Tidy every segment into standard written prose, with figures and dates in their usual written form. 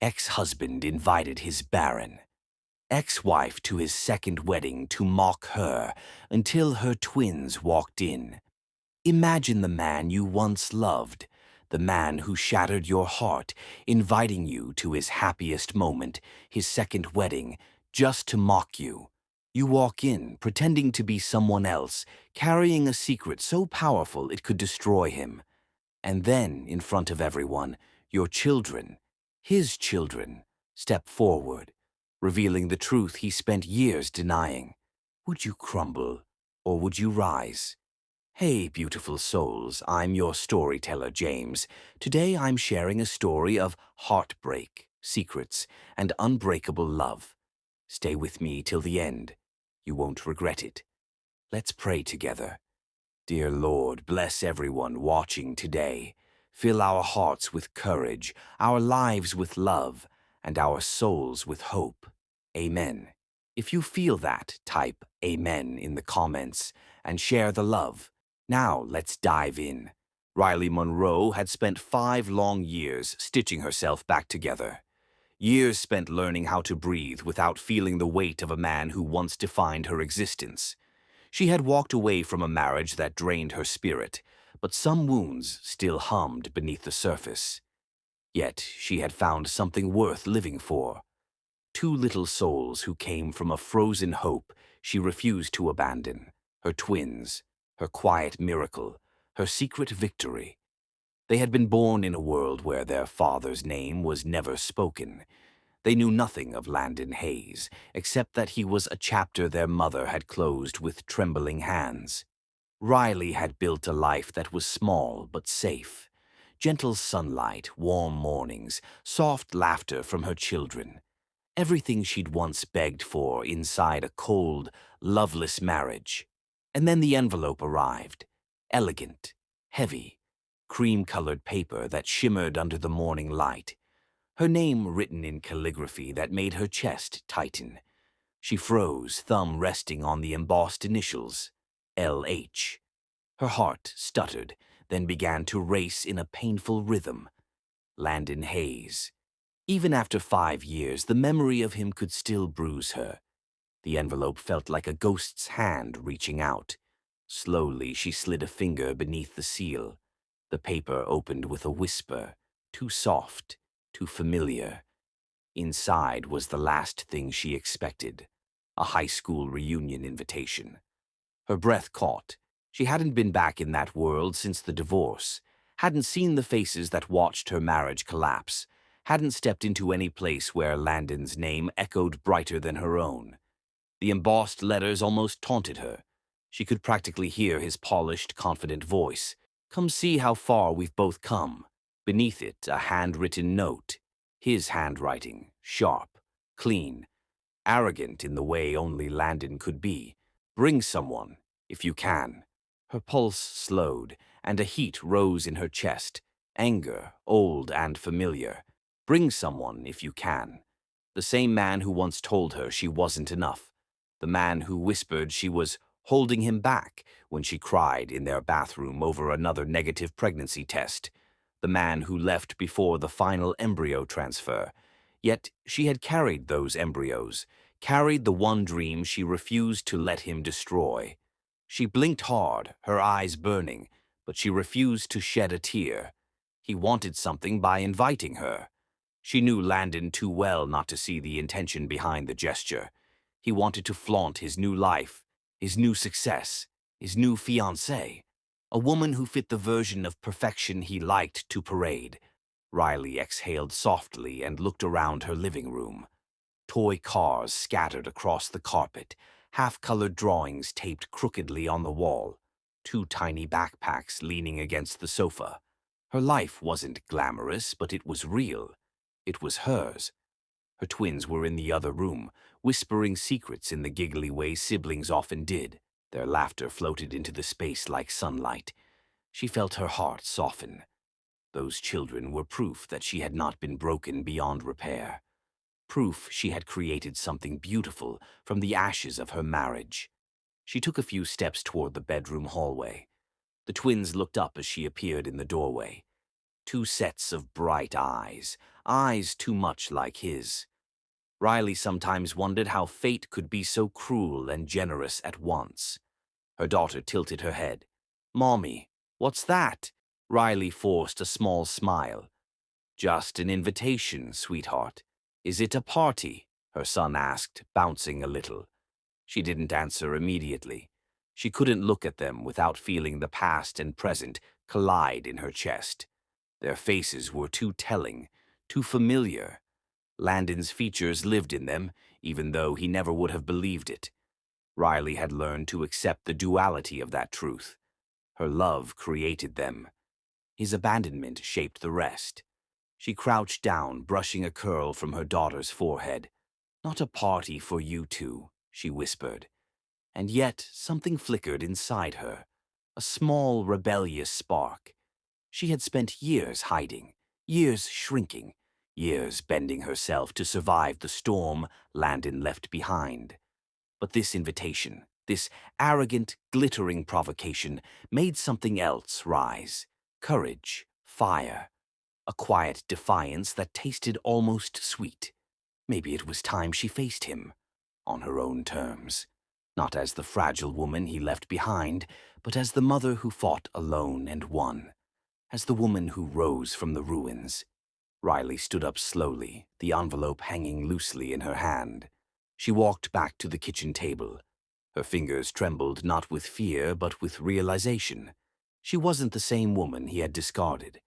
Ex-husband invited his Barren, ex-wife to his second wedding to mock her until her twins walked in. Imagine the man you once loved, the man who shattered your heart, inviting you to his happiest moment, his second wedding, just to mock you. You walk in, pretending to be someone else, carrying a secret so powerful it could destroy him. And then, in front of everyone, your children, his children, step forward, revealing the truth he spent years denying. Would you crumble, or would you rise? Hey, beautiful souls, I'm your storyteller, James. Today I'm sharing a story of heartbreak, secrets, and unbreakable love. Stay with me till the end. You won't regret it. Let's pray together. Dear Lord, bless everyone watching today. Fill our hearts with courage, our lives with love, and our souls with hope. Amen. If you feel that, type Amen in the comments and share the love. Now let's dive in. Riley Monroe had spent 5 long years stitching herself back together. Years spent learning how to breathe without feeling the weight of a man who once defined her existence. She had walked away from a marriage that drained her spirit, but some wounds still hummed beneath the surface. Yet she had found something worth living for. 2 little souls who came from a frozen hope she refused to abandon. Her twins, her quiet miracle, her secret victory. They had been born in a world where their father's name was never spoken. They knew nothing of Landon Hayes, except that he was a chapter their mother had closed with trembling hands. Riley had built a life that was small but safe. Gentle sunlight, warm mornings, soft laughter from her children. Everything she'd once begged for inside a cold, loveless marriage. And then the envelope arrived. Elegant, heavy, cream-colored paper that shimmered under the morning light. Her name written in calligraphy that made her chest tighten. She froze, thumb resting on the embossed initials, LH. Her heart stuttered, then began to race in a painful rhythm. Landon Hayes. Even after 5 years, the memory of him could still bruise her. The envelope felt like a ghost's hand reaching out. Slowly, she slid a finger beneath the seal. The paper opened with a whisper, too soft, too familiar. Inside was the last thing she expected, a high school reunion invitation. Her breath caught. She hadn't been back in that world since the divorce, hadn't seen the faces that watched her marriage collapse, hadn't stepped into any place where Landon's name echoed brighter than her own. The embossed letters almost taunted her. She could practically hear his polished, confident voice. Come see how far we've both come. Beneath it, a handwritten note. His handwriting, sharp, clean, arrogant in the way only Landon could be. Bring someone, if you can. Her pulse slowed, and a heat rose in her chest. Anger, old and familiar. Bring someone, if you can. The same man who once told her she wasn't enough. The man who whispered she was holding him back when she cried in their bathroom over another negative pregnancy test. The man who left before the final embryo transfer. Yet she had carried those embryos, carried the one dream she refused to let him destroy. She blinked hard, her eyes burning, but she refused to shed a tear. He wanted something by inviting her. She knew Landon too well not to see the intention behind the gesture. He wanted to flaunt his new life, his new success, his new fiancée, a woman who fit the version of perfection he liked to parade. Riley exhaled softly and looked around her living room. Toy cars scattered across the carpet, half-colored drawings taped crookedly on the wall, 2 tiny backpacks leaning against the sofa. Her life wasn't glamorous, but it was real. It was hers. Her twins were in the other room, whispering secrets in the giggly way siblings often did. Their laughter floated into the space like sunlight. She felt her heart soften. Those children were proof that she had not been broken beyond repair. Proof she had created something beautiful from the ashes of her marriage. She took a few steps toward the bedroom hallway. The twins looked up as she appeared in the doorway. Two sets of bright eyes, eyes too much like his. Riley sometimes wondered how fate could be so cruel and generous at once. Her daughter tilted her head. "Mommy, what's that?" Riley forced a small smile. "Just an invitation, sweetheart." "Is it a party?" her son asked, bouncing a little. She didn't answer immediately. She couldn't look at them without feeling the past and present collide in her chest. Their faces were too telling, too familiar. Landon's features lived in them, even though he never would have believed it. Riley had learned to accept the duality of that truth. Her love created them. His abandonment shaped the rest. She crouched down, brushing a curl from her daughter's forehead. "Not a party for you two," she whispered. And yet something flickered inside her, a small, rebellious spark. She had spent years hiding, years shrinking, years bending herself to survive the storm Landon left behind. But this invitation, this arrogant, glittering provocation, made something else rise. Courage, fire, a quiet defiance that tasted almost sweet. Maybe it was time she faced him, on her own terms. Not as the fragile woman he left behind, but as the mother who fought alone and won. As the woman who rose from the ruins. Riley stood up slowly, the envelope hanging loosely in her hand. She walked back to the kitchen table. Her fingers trembled not with fear, but with realization. She wasn't the same woman he had discarded.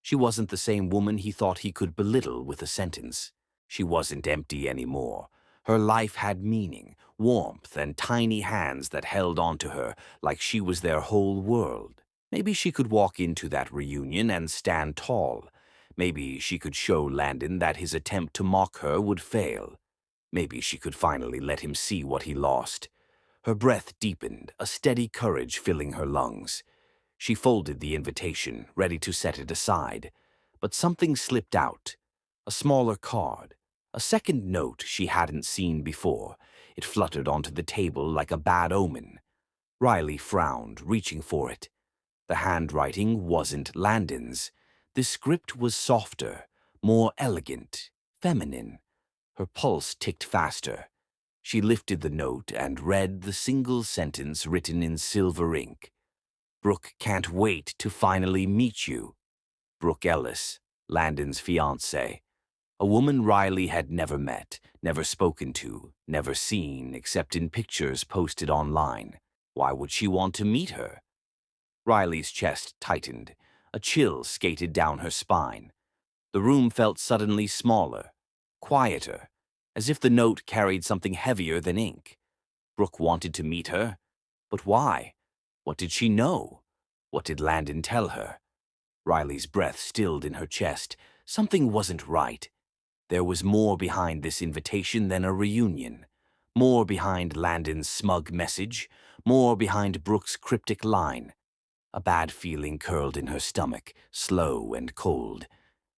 She wasn't the same woman he thought he could belittle with a sentence. She wasn't empty anymore. Her life had meaning, warmth, and tiny hands that held onto her like she was their whole world. Maybe she could walk into that reunion and stand tall. Maybe she could show Landon that his attempt to mock her would fail. Maybe she could finally let him see what he lost. Her breath deepened, a steady courage filling her lungs. She folded the invitation, ready to set it aside. But something slipped out. A smaller card. A second note she hadn't seen before. It fluttered onto the table like a bad omen. Riley frowned, reaching for it. The handwriting wasn't Landon's. The script was softer, more elegant, feminine. Her pulse ticked faster. She lifted the note and read the single sentence written in silver ink. "Brooke can't wait to finally meet you." Brooke Ellis, Landon's fiancée. A woman Riley had never met, never spoken to, never seen except in pictures posted online. Why would she want to meet her? Riley's chest tightened. A chill skated down her spine. The room felt suddenly smaller, quieter, as if the note carried something heavier than ink. Brooke wanted to meet her. But why? What did she know? What did Landon tell her? Riley's breath stilled in her chest. Something wasn't right. There was more behind this invitation than a reunion. More behind Landon's smug message. More behind Brooke's cryptic line. A bad feeling curled in her stomach, slow and cold,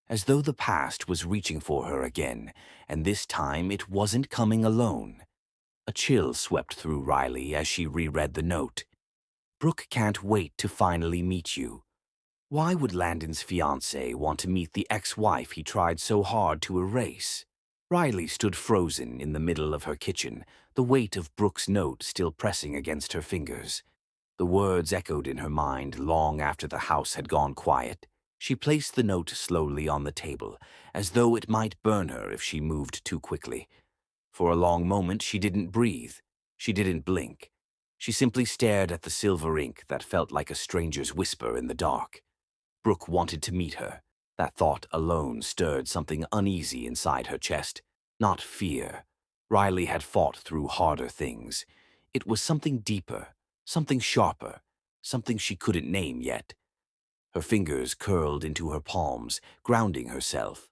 as though the past was reaching for her again, and this time it wasn't coming alone. A chill swept through Riley as she reread the note. "Brooke can't wait to finally meet you." Why would Landon's fiancée want to meet the ex-wife he tried so hard to erase? Riley stood frozen in the middle of her kitchen, the weight of Brooke's note still pressing against her fingers. The words echoed in her mind long after the house had gone quiet. She placed the note slowly on the table, as though it might burn her if she moved too quickly. For a long moment she didn't breathe. She didn't blink. She simply stared at the silver ink that felt like a stranger's whisper in the dark. Brooke wanted to meet her. That thought alone stirred something uneasy inside her chest. Not fear. Riley had fought through harder things. It was something deeper, something sharper, something she couldn't name yet. Her fingers curled into her palms, grounding herself.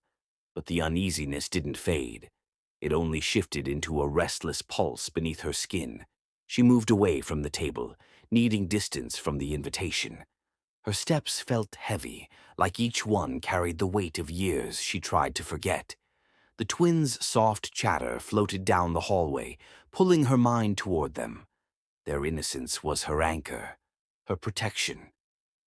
But the uneasiness didn't fade. It only shifted into a restless pulse beneath her skin. She moved away from the table, needing distance from the invitation. Her steps felt heavy, like each one carried the weight of years she tried to forget. The twins' soft chatter floated down the hallway, pulling her mind toward them. Their innocence was her anchor, her protection,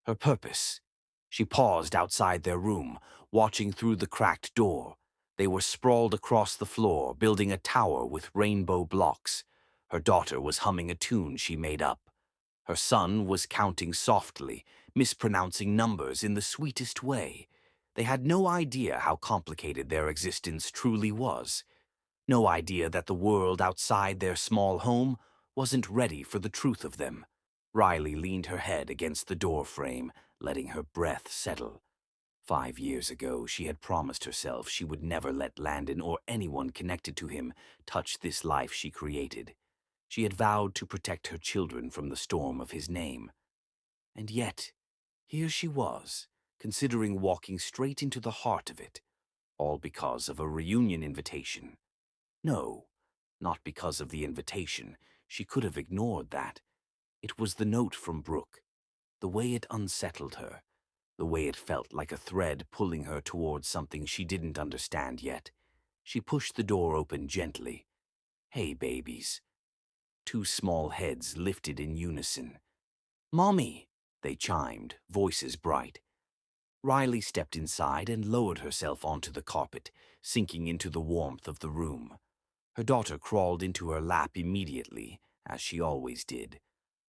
her purpose. She paused outside their room, watching through the cracked door. They were sprawled across the floor, building a tower with rainbow blocks. Her daughter was humming a tune she made up. Her son was counting softly, mispronouncing numbers in the sweetest way. They had no idea how complicated their existence truly was. No idea that the world outside their small home wasn't ready for the truth of them. Riley leaned her head against the door frame, letting her breath settle. 5 years ago, she had promised herself she would never let Landon or anyone connected to him touch this life she created. She had vowed to protect her children from the storm of his name. And yet, here she was, considering walking straight into the heart of it, all because of a reunion invitation. No, not because of the invitation. She could have ignored that. It was the note from Brooke, the way it unsettled her, the way it felt like a thread pulling her towards something she didn't understand yet. She pushed the door open gently. "Hey, babies." Two small heads lifted in unison. "Mommy," they chimed, voices bright. Riley stepped inside and lowered herself onto the carpet, sinking into the warmth of the room. Her daughter crawled into her lap immediately, as she always did.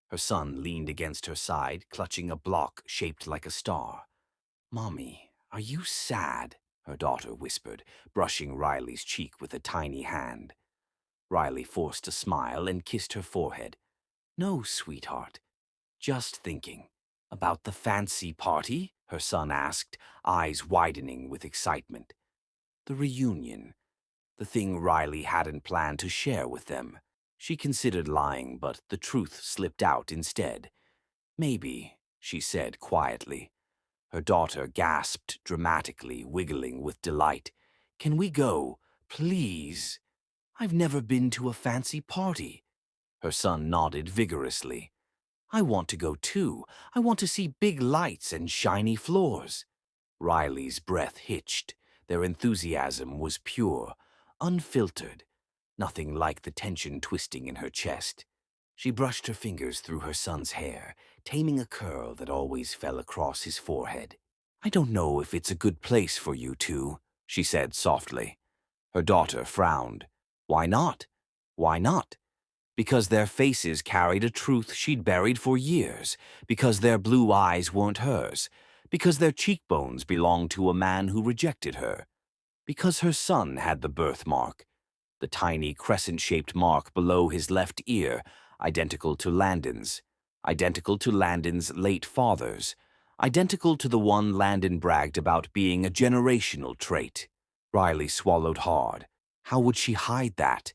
Her son leaned against her side, clutching a block shaped like a star. "Mommy, are you sad?" her daughter whispered, brushing Riley's cheek with a tiny hand. Riley forced a smile and kissed her forehead. "No, sweetheart. Just thinking." "About the fancy party?" her son asked, eyes widening with excitement. The reunion. The thing Riley hadn't planned to share with them. She considered lying, but the truth slipped out instead. "Maybe," she said quietly. Her daughter gasped dramatically, wiggling with delight. "Can we go? Please." "I've never been to a fancy party." Her son nodded vigorously. "I want to go too. I want to see big lights and shiny floors." Riley's breath hitched. Their enthusiasm was pure, unfiltered, nothing like the tension twisting in her chest. She brushed her fingers through her son's hair, taming a curl that always fell across his forehead. "I don't know if it's a good place for you two," she said softly. Her daughter frowned. "Why not?" "Why not?" Because their faces carried a truth she'd buried for years, because their blue eyes weren't hers, because their cheekbones belonged to a man who rejected her, because her son had the birthmark, the tiny crescent-shaped mark below his left ear, identical to Landon's late father's, identical to the one Landon bragged about being a generational trait. Riley swallowed hard. How would she hide that?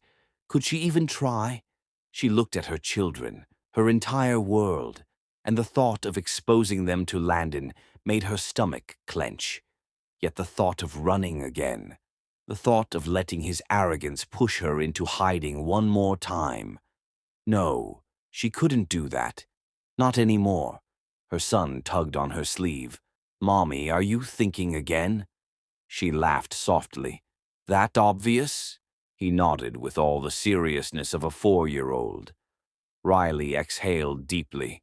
Could she even try? She looked at her children, her entire world, and the thought of exposing them to Landon made her stomach clench. Yet the thought of running again, the thought of letting his arrogance push her into hiding one more time. No, she couldn't do that. Not anymore. Her son tugged on her sleeve. "Mommy, are you thinking again?" She laughed softly. "That obvious?" He nodded with all the seriousness of a 4-year-old. Riley exhaled deeply.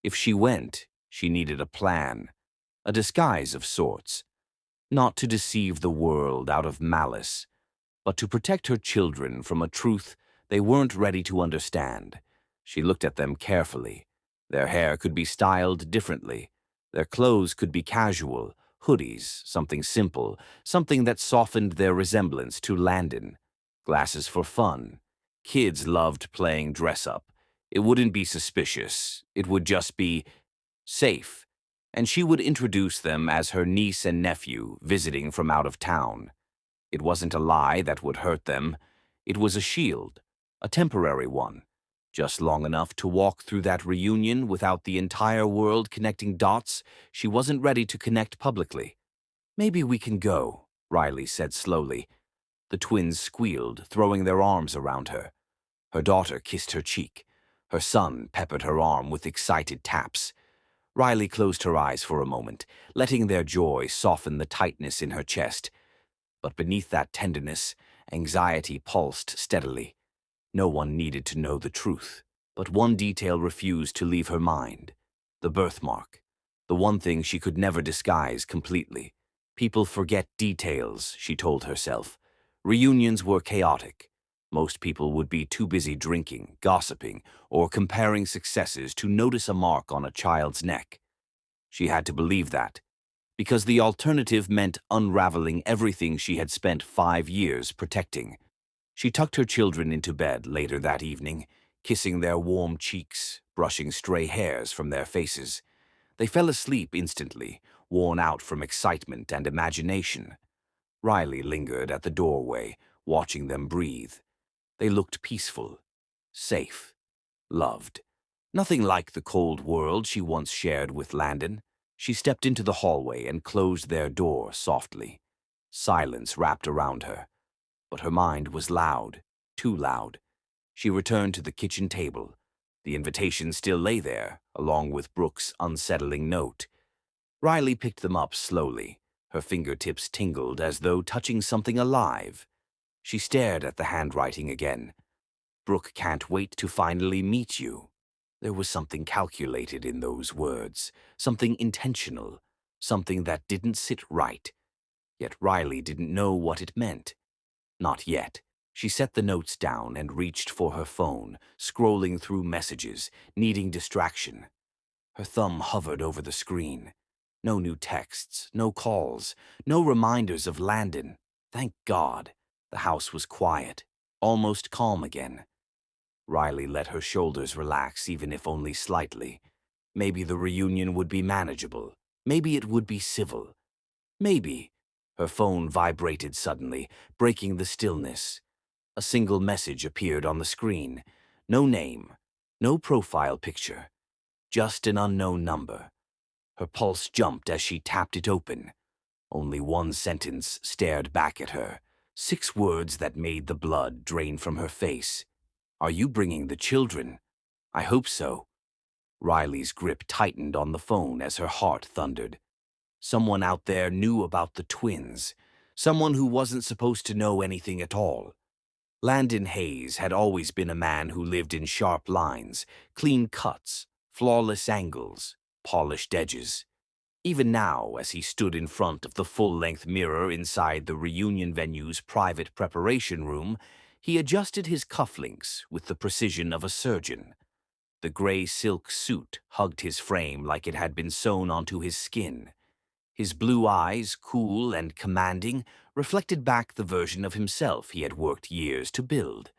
If she went, she needed a plan, a disguise of sorts. Not to deceive the world out of malice, but to protect her children from a truth they weren't ready to understand. She looked at them carefully. Their hair could be styled differently. Their clothes could be casual, hoodies, something simple, something that softened their resemblance to Landon. Glasses for fun. Kids loved playing dress-up. It wouldn't be suspicious. It would just be safe. And she would introduce them as her niece and nephew visiting from out of town. It wasn't a lie that would hurt them. It was a shield, a temporary one, just long enough to walk through that reunion without the entire world connecting dots she wasn't ready to connect publicly. "Maybe we can go," Riley said slowly. The twins squealed, throwing their arms around her. Her daughter kissed her cheek. Her son peppered her arm with excited taps. Riley closed her eyes for a moment, letting their joy soften the tightness in her chest. But beneath that tenderness, anxiety pulsed steadily. No one needed to know the truth, but one detail refused to leave her mind: the birthmark. The one thing she could never disguise completely. People forget details, she told herself. Reunions were chaotic. Most people would be too busy drinking, gossiping, or comparing successes to notice a mark on a child's neck. She had to believe that, because the alternative meant unraveling everything she had spent 5 years protecting. She tucked her children into bed later that evening, kissing their warm cheeks, brushing stray hairs from their faces. They fell asleep instantly, worn out from excitement and imagination. Riley lingered at the doorway, watching them breathe. They looked peaceful, safe, loved. Nothing like the cold world she once shared with Landon. She stepped into the hallway and closed their door softly. Silence wrapped around her, but her mind was loud, too loud. She returned to the kitchen table. The invitation still lay there, along with Brooke's unsettling note. Riley picked them up slowly. Her fingertips tingled as though touching something alive. She stared at the handwriting again. Brooke can't wait to finally meet you. There was something calculated in those words, something intentional, something that didn't sit right. Yet Riley didn't know what it meant. Not yet. She set the notes down and reached for her phone, scrolling through messages, needing distraction. Her thumb hovered over the screen. No new texts, no calls, no reminders of Landon. Thank God. The house was quiet, almost calm again. Riley let her shoulders relax, even if only slightly. Maybe the reunion would be manageable. Maybe it would be civil. Maybe. Her phone vibrated suddenly, breaking the stillness. A single message appeared on the screen. No name, no profile picture, just an unknown number. Her pulse jumped as she tapped it open. Only one sentence stared back at her, 6 words that made the blood drain from her face. Are you bringing the children? I hope so. Riley's grip tightened on the phone as her heart thundered. Someone out there knew about the twins. Someone who wasn't supposed to know anything at all. Landon Hayes had always been a man who lived in sharp lines, clean cuts, flawless angles, polished edges. Even now, as he stood in front of the full-length mirror inside the reunion venue's private preparation room, he adjusted his cufflinks with the precision of a surgeon. The gray silk suit hugged his frame like it had been sewn onto his skin. His blue eyes, cool and commanding, reflected back the version of himself he had worked years to build.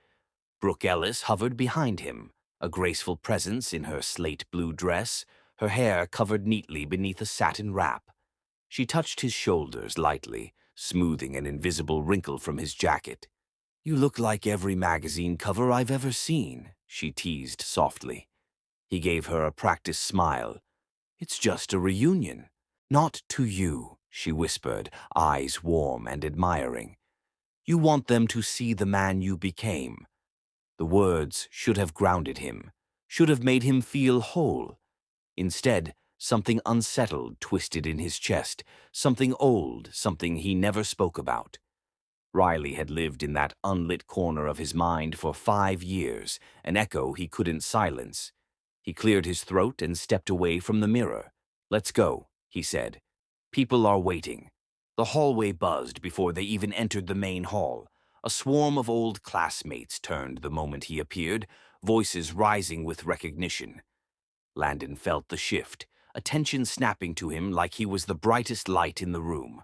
Brooke Ellis hovered behind him, a graceful presence in her slate blue dress, her hair covered neatly beneath a satin wrap. She touched his shoulders lightly, smoothing an invisible wrinkle from his jacket. You look like every magazine cover I've ever seen, she teased softly. He gave her a practiced smile. It's just a reunion. Not to you, she whispered, eyes warm and admiring. You want them to see the man you became. The words should have grounded him, should have made him feel whole. Instead, something unsettled twisted in his chest, something old, something he never spoke about. Riley had lived in that unlit corner of his mind for 5 years, an echo he couldn't silence. He cleared his throat and stepped away from the mirror. Let's go, he said. People are waiting. The hallway buzzed before they even entered the main hall. A swarm of old classmates turned the moment he appeared, voices rising with recognition. Landon felt the shift, attention snapping to him like he was the brightest light in the room.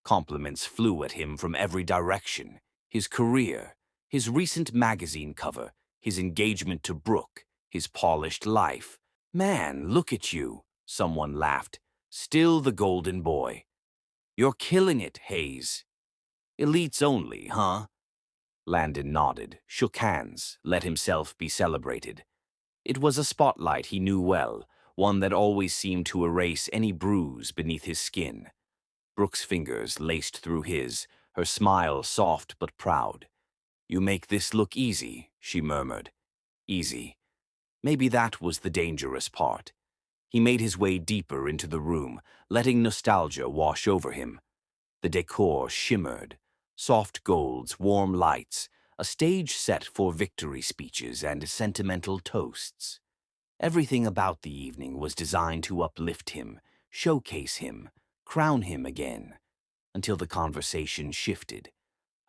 Compliments flew at him from every direction. His career, his recent magazine cover, his engagement to Brooke, his polished life. Man, look at you, someone laughed. Still the golden boy. You're killing it, Hayes. Elites only, huh? Landon nodded, shook hands, let himself be celebrated. It was a spotlight he knew well, one that always seemed to erase any bruise beneath his skin. Brooke's fingers laced through his, her smile soft but proud. You make this look easy, she murmured. Easy. Maybe that was the dangerous part. He made his way deeper into the room, letting nostalgia wash over him. The decor shimmered. Soft golds, warm lights, a stage set for victory speeches and sentimental toasts. Everything about the evening was designed to uplift him, showcase him, crown him again, until the conversation shifted.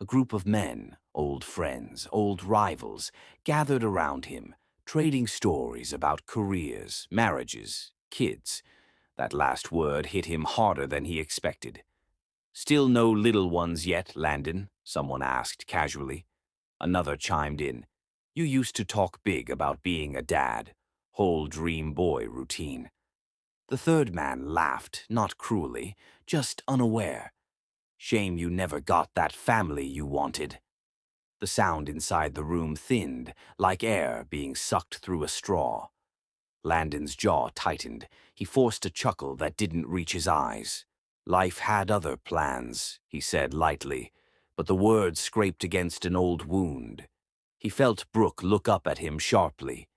A group of men, old friends, old rivals, gathered around him, trading stories about careers, marriages, kids. That last word hit him harder than he expected. "Still no little ones yet, Landon?" someone asked casually. Another chimed in. "You used to talk big about being a dad. Whole dream boy routine." The third man laughed, not cruelly, just unaware. "Shame you never got that family you wanted." The sound inside the room thinned, like air being sucked through a straw. Landon's jaw tightened. He forced a chuckle that didn't reach his eyes. "Life had other plans," he said lightly, but the words scraped against an old wound. He felt Brooke look up at him sharply.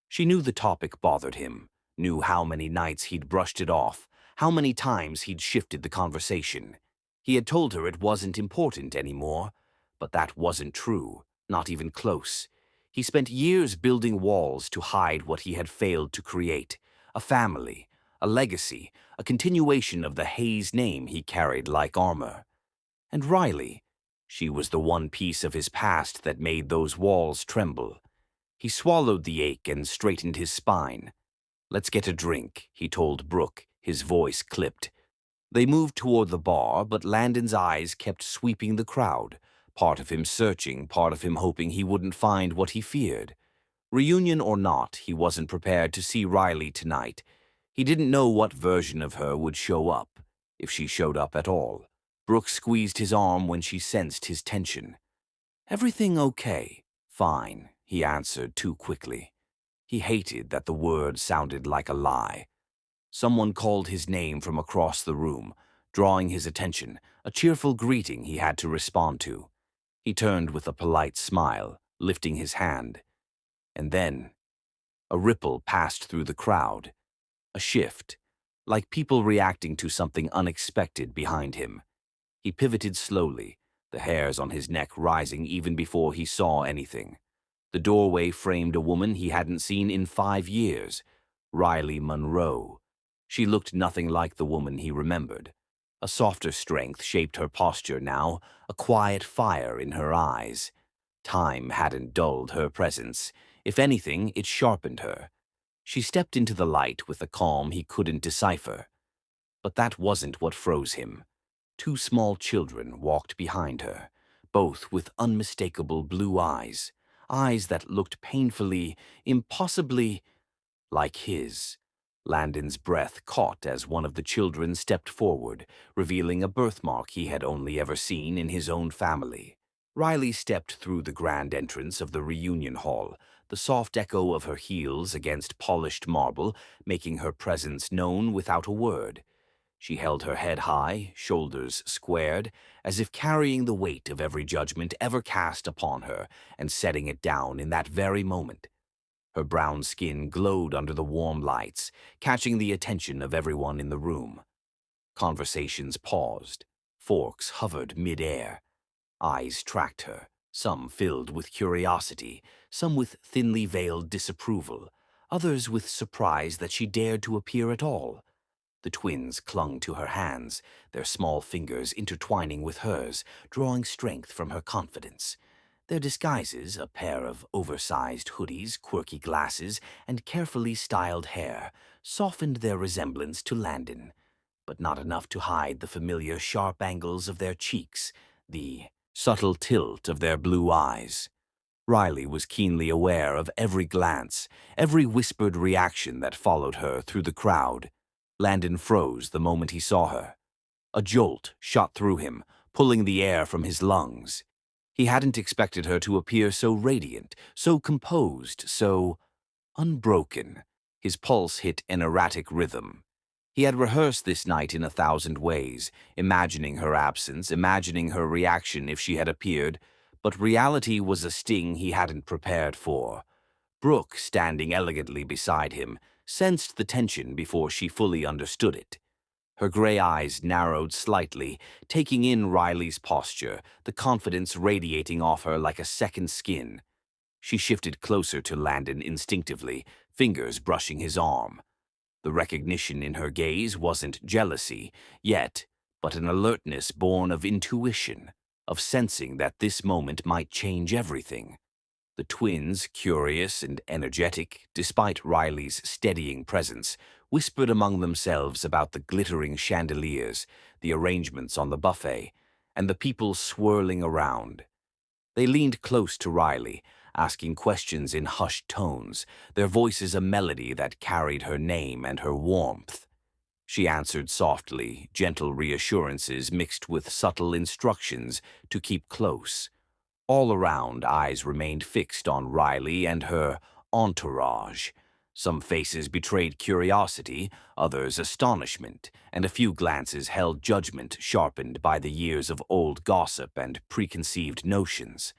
She knew the topic bothered him, knew how many nights he'd brushed it off, how many times he'd shifted the conversation. He had told her it wasn't important anymore, but that wasn't true, not even close. He spent years building walls to hide what he had failed to create, a family, a legacy, a continuation of the Hayes name he carried like armor. And Riley, she was the one piece of his past that made those walls tremble. He swallowed the ache and straightened his spine. "Let's get a drink," he told Brooke, his voice clipped. They moved toward the bar, but Landon's eyes kept sweeping the crowd, part of him searching, part of him hoping he wouldn't find what he feared. Reunion or not, he wasn't prepared to see Riley tonight. He didn't know what version of her would show up, if she showed up at all. Brooke squeezed his arm when she sensed his tension. "Everything okay?" "Fine," he answered too quickly. He hated that the word sounded like a lie. Someone called his name from across the room, drawing his attention, a cheerful greeting he had to respond to. He turned with a polite smile, lifting his hand. And then, a ripple passed through the crowd. A shift, like people reacting to something unexpected behind him. He pivoted slowly, the hairs on his neck rising even before he saw anything. The doorway framed a woman he hadn't seen in 5 years, Riley Monroe. She looked nothing like the woman he remembered. A softer strength shaped her posture now, a quiet fire in her eyes. Time hadn't dulled her presence. If anything, it sharpened her. She stepped into the light with a calm he couldn't decipher. But that wasn't what froze him. 2 small children walked behind her, both with unmistakable blue eyes, eyes that looked painfully, impossibly like his. Landon's breath caught as one of the children stepped forward, revealing a birthmark he had only ever seen in his own family. Riley stepped through the grand entrance of the reunion hall, the soft echo of her heels against polished marble, making her presence known without a word. She held her head high, shoulders squared, as if carrying the weight of every judgment ever cast upon her and setting it down in that very moment. Her brown skin glowed under the warm lights, catching the attention of everyone in the room. Conversations paused. Forks hovered mid-air. Eyes tracked her, some filled with curiosity, some with thinly veiled disapproval, others with surprise that she dared to appear at all. The twins clung to her hands, their small fingers intertwining with hers, drawing strength from her confidence. Their disguises, a pair of oversized hoodies, quirky glasses, and carefully styled hair, softened their resemblance to Landon, but not enough to hide the familiar sharp angles of their cheeks, the subtle tilt of their blue eyes. Riley was keenly aware of every glance, every whispered reaction that followed her through the crowd. Landon froze the moment he saw her. A jolt shot through him, pulling the air from his lungs. He hadn't expected her to appear so radiant, so composed, so unbroken. His pulse hit an erratic rhythm. He had rehearsed this night in 1,000 ways, imagining her absence, imagining her reaction if she had appeared, but reality was a sting he hadn't prepared for. Brooke, standing elegantly beside him, sensed the tension before she fully understood it. Her gray eyes narrowed slightly, taking in Riley's posture, the confidence radiating off her like a second skin. She shifted closer to Landon instinctively, fingers brushing his arm. The recognition in her gaze wasn't jealousy, yet, but an alertness born of intuition, of sensing that this moment might change everything. The twins, curious and energetic, despite Riley's steadying presence, whispered among themselves about the glittering chandeliers, the arrangements on the buffet, and the people swirling around. They leaned close to Riley, asking questions in hushed tones, their voices a melody that carried her name and her warmth. She answered softly, gentle reassurances mixed with subtle instructions to keep close. All around, eyes remained fixed on Riley and her entourage. Some faces betrayed curiosity, others astonishment, and a few glances held judgment sharpened by the years of old gossip and preconceived notions.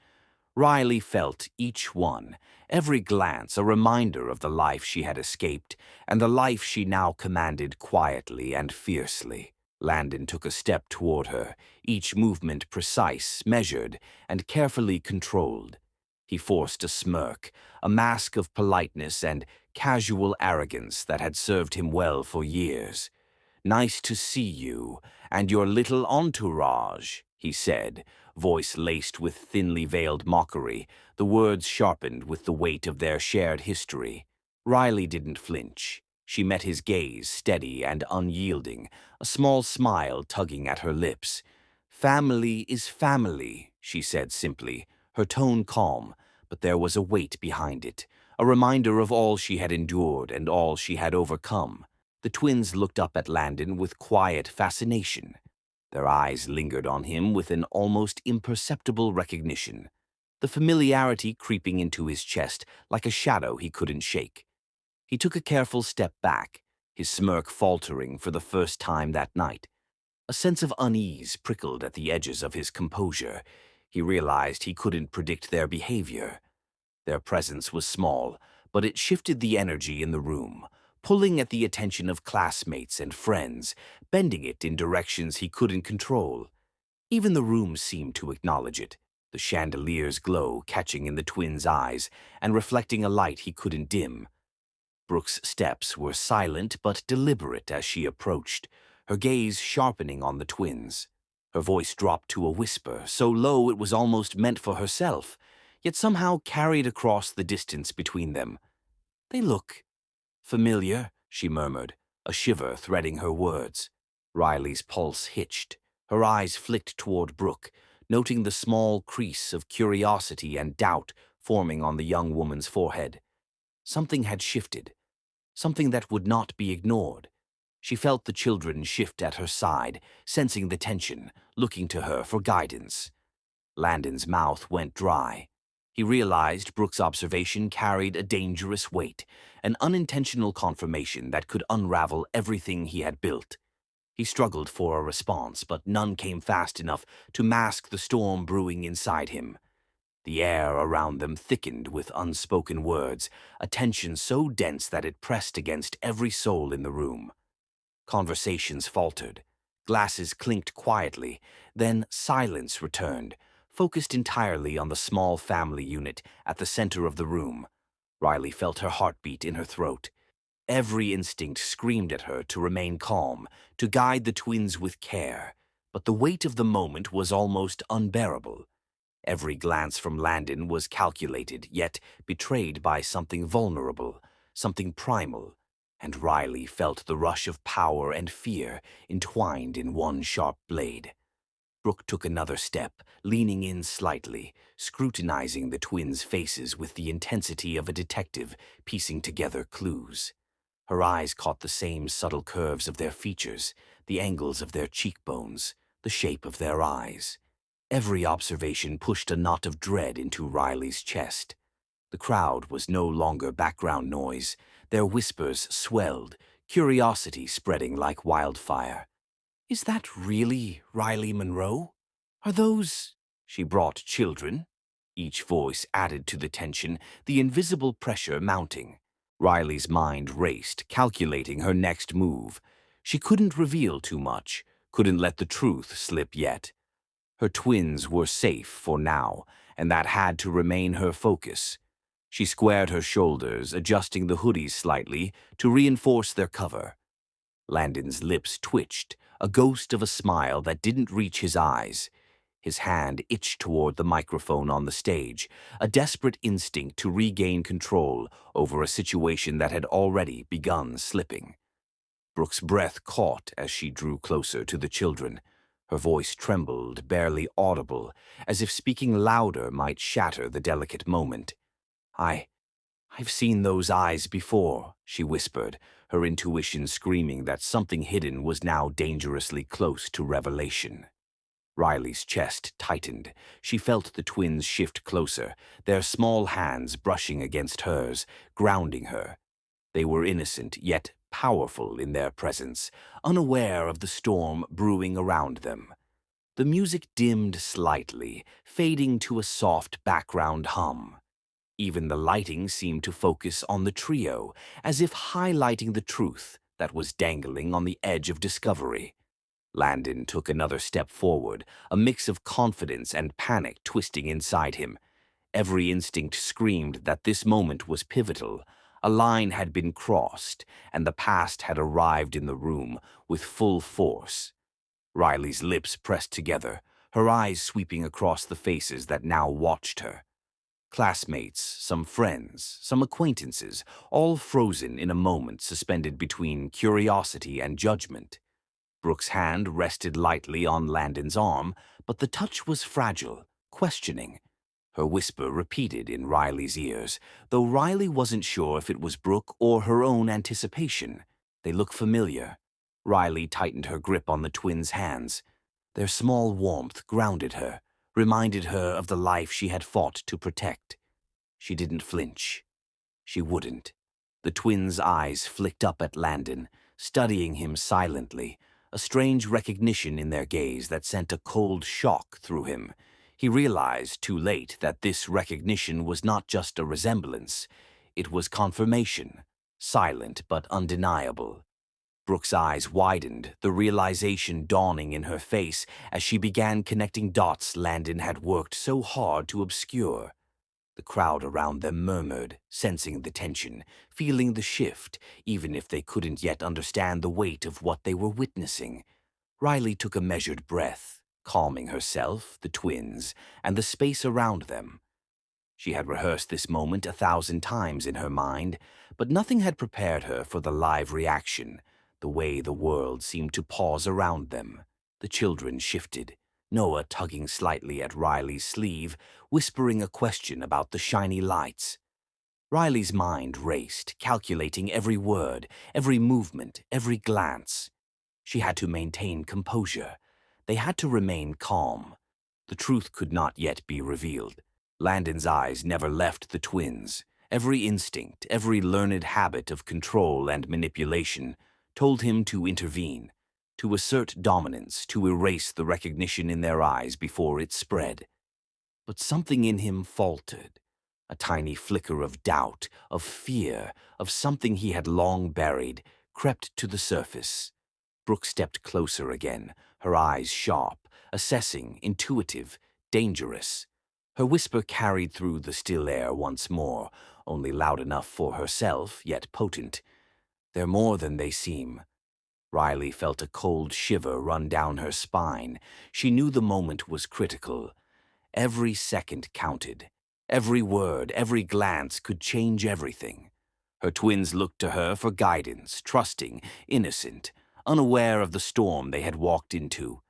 Riley felt each one, every glance a reminder of the life she had escaped and the life she now commanded quietly and fiercely. Landon took a step toward her, each movement precise, measured, and carefully controlled. He forced a smirk, a mask of politeness and casual arrogance that had served him well for years. "Nice to see you, and your little entourage," he said, voice laced with thinly veiled mockery, the words sharpened with the weight of their shared history. Riley didn't flinch. She met his gaze, steady and unyielding, a small smile tugging at her lips. "Family is family," she said simply, her tone calm, but there was a weight behind it, a reminder of all she had endured and all she had overcome. The twins looked up at Landon with quiet fascination. Their eyes lingered on him with an almost imperceptible recognition, the familiarity creeping into his chest like a shadow he couldn't shake. He took a careful step back, his smirk faltering for the first time that night. A sense of unease prickled at the edges of his composure. He realized he couldn't predict their behavior. Their presence was small, but it shifted the energy in the room, pulling at the attention of classmates and friends, bending it in directions he couldn't control. Even the room seemed to acknowledge it, the chandelier's glow catching in the twins' eyes and reflecting a light he couldn't dim. Brooke's steps were silent but deliberate as she approached, her gaze sharpening on the twins. Her voice dropped to a whisper, so low it was almost meant for herself, yet somehow carried across the distance between them. "They look familiar," she murmured, a shiver threading her words. Riley's pulse hitched. Her eyes flicked toward Brooke, noting the small crease of curiosity and doubt forming on the young woman's forehead. Something had shifted, something that would not be ignored. She felt the children shift at her side, sensing the tension, looking to her for guidance. Landon's mouth went dry. He realized Brooke's observation carried a dangerous weight, an unintentional confirmation that could unravel everything he had built. He struggled for a response, but none came fast enough to mask the storm brewing inside him. The air around them thickened with unspoken words, a tension so dense that it pressed against every soul in the room. Conversations faltered. Glasses clinked quietly, then silence returned, focused entirely on the small family unit at the center of the room. Riley felt her heartbeat in her throat. Every instinct screamed at her to remain calm, to guide the twins with care, but the weight of the moment was almost unbearable. Every glance from Landon was calculated, yet betrayed by something vulnerable, something primal, and Riley felt the rush of power and fear entwined in one sharp blade. Brooke took another step, leaning in slightly, scrutinizing the twins' faces with the intensity of a detective piecing together clues. Her eyes caught the same subtle curves of their features, the angles of their cheekbones, the shape of their eyes. Every observation pushed a knot of dread into Riley's chest. The crowd was no longer background noise. Their whispers swelled, curiosity spreading like wildfire. "Is that really Riley Monroe? Are those—" She brought children. Each voice added to the tension, the invisible pressure mounting. Riley's mind raced, calculating her next move. She couldn't reveal too much, couldn't let the truth slip yet. Her twins were safe for now, and that had to remain her focus. She squared her shoulders, adjusting the hoodies slightly to reinforce their cover. Landon's lips twitched, a ghost of a smile that didn't reach his eyes. His hand itched toward the microphone on the stage, a desperate instinct to regain control over a situation that had already begun slipping. Brooke's breath caught as she drew closer to the children. Her voice trembled, barely audible, as if speaking louder might shatter the delicate moment. I've seen those eyes before, she whispered, her intuition screaming that something hidden was now dangerously close to revelation. Riley's chest tightened. She felt the twins shift closer, their small hands brushing against hers, grounding her. They were innocent, yet powerful in their presence, unaware of the storm brewing around them. The music dimmed slightly, fading to a soft background hum. Even the lighting seemed to focus on the trio, as if highlighting the truth that was dangling on the edge of discovery. Landon took another step forward, a mix of confidence and panic twisting inside him. Every instinct screamed that this moment was pivotal. A line had been crossed, and the past had arrived in the room with full force. Riley's lips pressed together, her eyes sweeping across the faces that now watched her. Classmates, some friends, some acquaintances, all frozen in a moment suspended between curiosity and judgment. Brooke's hand rested lightly on Landon's arm, but the touch was fragile, questioning. Her whisper repeated in Riley's ears, though Riley wasn't sure if it was Brooke or her own anticipation. They looked familiar. Riley tightened her grip on the twins' hands. Their small warmth grounded her, reminded her of the life she had fought to protect. She didn't flinch. She wouldn't. The twins' eyes flicked up at Landon, studying him silently, a strange recognition in their gaze that sent a cold shock through him. He realized too late that this recognition was not just a resemblance. It was confirmation, silent but undeniable. Brooke's eyes widened, the realization dawning in her face as she began connecting dots Landon had worked so hard to obscure. The crowd around them murmured, sensing the tension, feeling the shift, even if they couldn't yet understand the weight of what they were witnessing. Riley took a measured breath, calming herself, the twins, and the space around them. She had rehearsed this moment 1,000 times in her mind, but nothing had prepared her for the live reaction, the way the world seemed to pause around them. The children shifted, Noah tugging slightly at Riley's sleeve, whispering a question about the shiny lights. Riley's mind raced, calculating every word, every movement, every glance. She had to maintain composure. They had to remain calm. The truth could not yet be revealed. Landon's eyes never left the twins. Every instinct, every learned habit of control and manipulation told him to intervene, to assert dominance, to erase the recognition in their eyes before it spread. But something in him faltered, a tiny flicker of doubt, of fear, of something he had long buried, crept to the surface. Brooke stepped closer again, her eyes sharp, assessing, intuitive, dangerous. Her whisper carried through the still air once more, only loud enough for herself, yet potent. They're more than they seem. Riley felt a cold shiver run down her spine. She knew the moment was critical. Every second counted. Every word, every glance could change everything. Her twins looked to her for guidance, trusting, innocent, unaware of the storm they had walked into.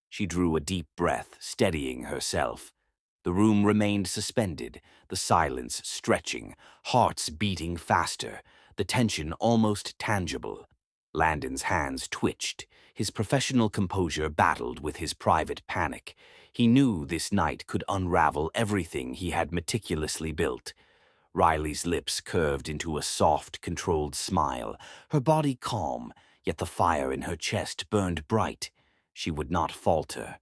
She drew a deep breath, steadying herself. The room remained suspended, the silence stretching, hearts beating faster, the tension almost tangible. Landon's hands twitched. His professional composure battled with his private panic. He knew this night could unravel everything he had meticulously built. Riley's lips curved into a soft, controlled smile, her body calm, yet the fire in her chest burned bright. She would not falter.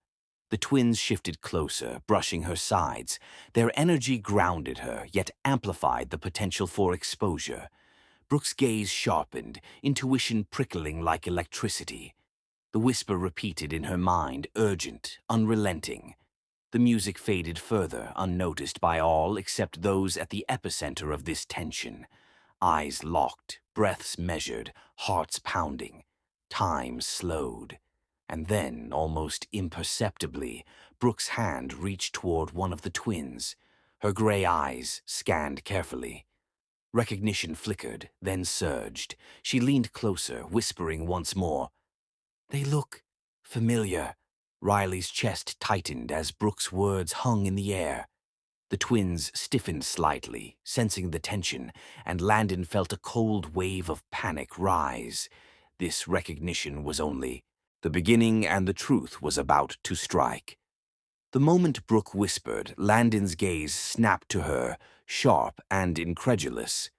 The twins shifted closer, brushing her sides. Their energy grounded her, yet amplified the potential for exposure. Brooke's gaze sharpened, intuition prickling like electricity. The whisper repeated in her mind, urgent, unrelenting. The music faded further, unnoticed by all except those at the epicenter of this tension. Eyes locked, breaths measured, hearts pounding. Time slowed. And then, almost imperceptibly, Brooke's hand reached toward one of the twins. Her gray eyes scanned carefully. Recognition flickered, then surged. She leaned closer, whispering once more, "They look familiar." Riley's chest tightened as Brooke's words hung in the air. The twins stiffened slightly, sensing the tension, and Landon felt a cold wave of panic rise. This recognition was only the beginning, and the truth was about to strike. The moment Brooke whispered, Landon's gaze snapped to her, sharp and incredulous.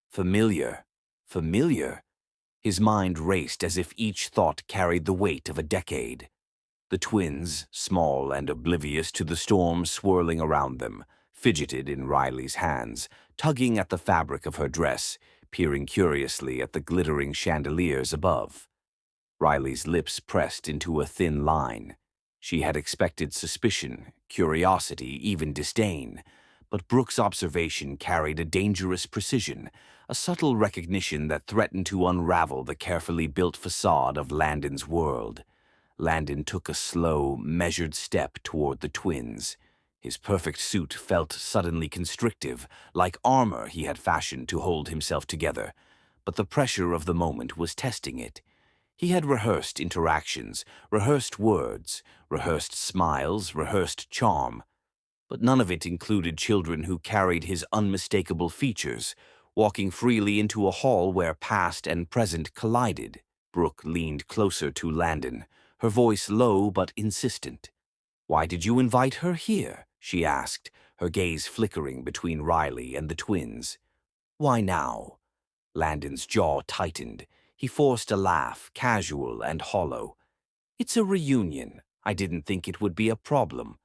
Familiar, familiar. His mind raced as if each thought carried the weight of a decade. The twins, small and oblivious to the storm swirling around them, fidgeted in Riley's hands, tugging at the fabric of her dress, peering curiously at the glittering chandeliers above. Riley's lips pressed into a thin line. She had expected suspicion, curiosity, even disdain, but Brooke's observation carried a dangerous precision, a subtle recognition that threatened to unravel the carefully built facade of Landon's world. Landon took a slow, measured step toward the twins. His perfect suit felt suddenly constrictive, like armor he had fashioned to hold himself together. But the pressure of the moment was testing it. He had rehearsed interactions, rehearsed words, rehearsed smiles, rehearsed charm. But none of it included children who carried his unmistakable features, walking freely into a hall where past and present collided. Brooke leaned closer to Landon, her voice low but insistent. "Why did you invite her here?" she asked, her gaze flickering between Riley and the twins. "Why now?" Landon's jaw tightened. He forced a laugh, casual and hollow. "It's a reunion. I didn't think it would be a problem."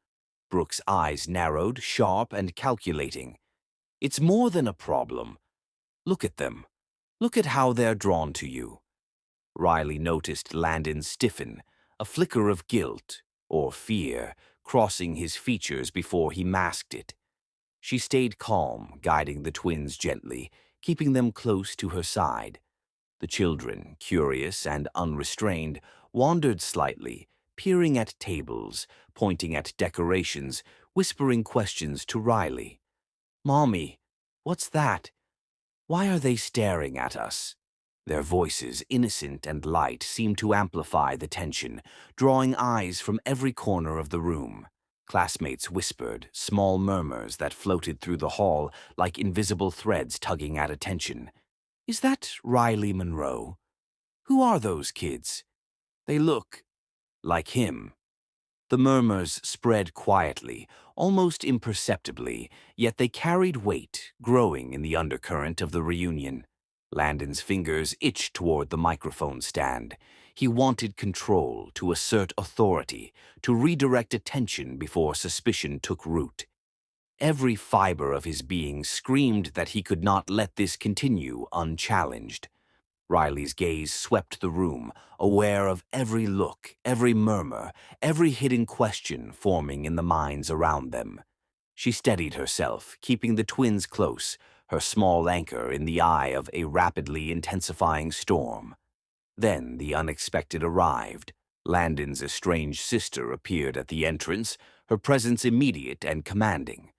Brooke's eyes narrowed, sharp and calculating. "It's more than a problem. Look at them. Look at how they're drawn to you." Riley noticed Landon stiffen, a flicker of guilt, or fear, crossing his features before he masked it. She stayed calm, guiding the twins gently, keeping them close to her side. The children, curious and unrestrained, wandered slightly, peering at tables, pointing at decorations, whispering questions to Riley. "Mommy, what's that? Why are they staring at us?" Their voices, innocent and light, seemed to amplify the tension, drawing eyes from every corner of the room. Classmates whispered, small murmurs that floated through the hall like invisible threads tugging at attention. "Is that Riley Monroe? Who are those kids? They look like him." The murmurs spread quietly, almost imperceptibly, yet they carried weight, growing in the undercurrent of the reunion. Landon's fingers itched toward the microphone stand. He wanted control, to assert authority, to redirect attention before suspicion took root. Every fiber of his being screamed that he could not let this continue unchallenged. Riley's gaze swept the room, aware of every look, every murmur, every hidden question forming in the minds around them. She steadied herself, keeping the twins close, her small anchor in the eye of a rapidly intensifying storm. Then the unexpected arrived. Landon's estranged sister appeared at the entrance, her presence immediate and commanding.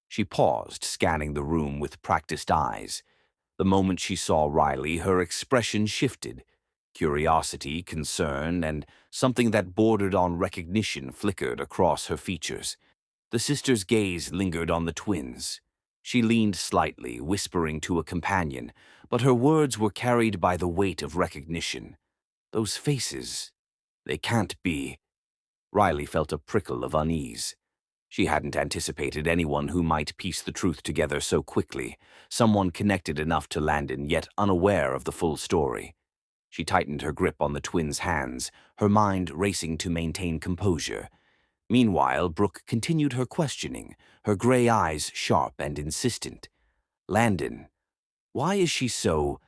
She paused, scanning the room with practiced eyes. The moment she saw Riley, her expression shifted. Curiosity, concern, and something that bordered on recognition flickered across her features. The sister's gaze lingered on the twins. She leaned slightly, whispering to a companion, but her words were carried by the weight of recognition. "Those faces, they can't be." Riley felt a prickle of unease. She hadn't anticipated anyone who might piece the truth together so quickly, someone connected enough to Landon yet unaware of the full story. She tightened her grip on the twins' hands, her mind racing to maintain composure. Meanwhile, Brooke continued her questioning, her gray eyes sharp and insistent. "Landon, why is she so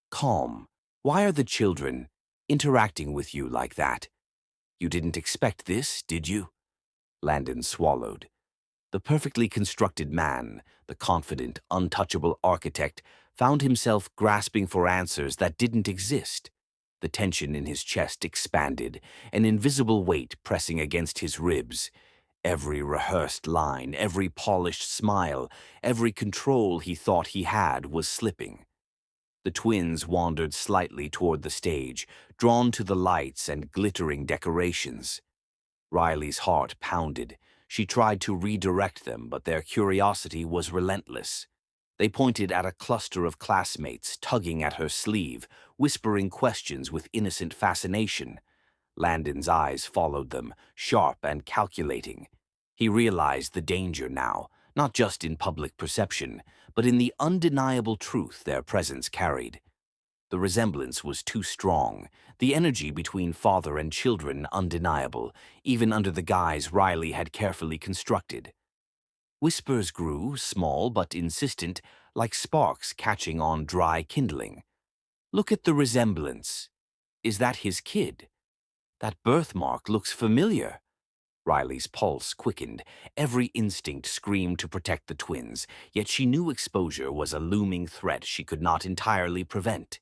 calm? Why are the children interacting with you like that? You didn't expect this, did you?" Landon swallowed. The perfectly constructed man, the confident, untouchable architect, found himself grasping for answers that didn't exist. The tension in his chest expanded, an invisible weight pressing against his ribs. Every rehearsed line, every polished smile, every control he thought he had was slipping. The twins wandered slightly toward the stage, drawn to the lights and glittering decorations. Riley's heart pounded. She tried to redirect them, but their curiosity was relentless. They pointed at a cluster of classmates, tugging at her sleeve, whispering questions with innocent fascination. Landon's eyes followed them, sharp and calculating. He realized the danger now, not just in public perception, but in the undeniable truth their presence carried. The resemblance was too strong, the energy between father and children undeniable, even under the guise Riley had carefully constructed. Whispers grew, small but insistent, like sparks catching on dry kindling. "Look at the resemblance. Is that his kid? That birthmark looks familiar." Riley's pulse quickened. Every instinct screamed to protect the twins, yet she knew exposure was a looming threat she could not entirely prevent.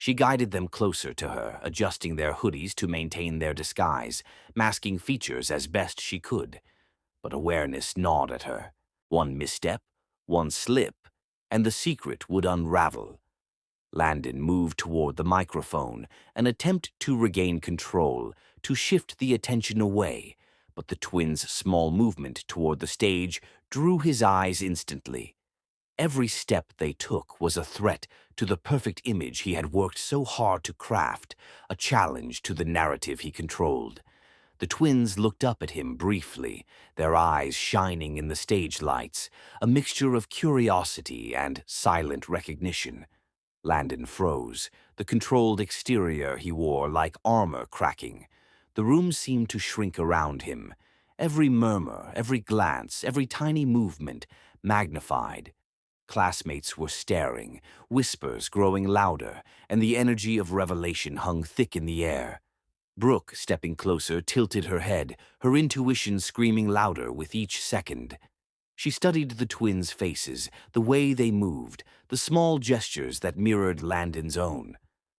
She guided them closer to her, adjusting their hoodies to maintain their disguise, masking features as best she could. But awareness gnawed at her. One misstep, one slip, and the secret would unravel. Landon moved toward the microphone, an attempt to regain control, to shift the attention away, but the twins' small movement toward the stage drew his eyes instantly. Every step they took was a threat to the perfect image he had worked so hard to craft, a challenge to the narrative he controlled. The twins looked up at him briefly, their eyes shining in the stage lights, a mixture of curiosity and silent recognition. Landon froze, the controlled exterior he wore like armor cracking. The room seemed to shrink around him. Every murmur, every glance, every tiny movement magnified. Classmates were staring, whispers growing louder, and the energy of revelation hung thick in the air. Brooke, stepping closer, tilted her head, her intuition screaming louder with each second. She studied the twins' faces, the way they moved, the small gestures that mirrored Landon's own.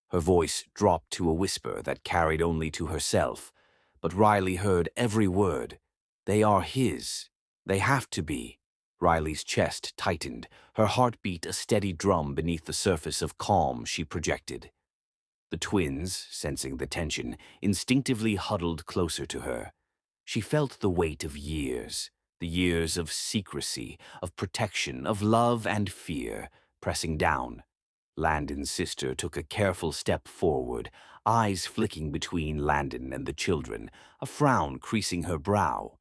Her voice dropped to a whisper that carried only to herself, but Riley heard every word. "They are his. They have to be." Riley's chest tightened, her heartbeat a steady drum beneath the surface of calm she projected. The twins, sensing the tension, instinctively huddled closer to her. She felt the weight of years, the years of secrecy, of protection, of love and fear, pressing down. Landon's sister took a careful step forward, eyes flicking between Landon and the children, a frown creasing her brow.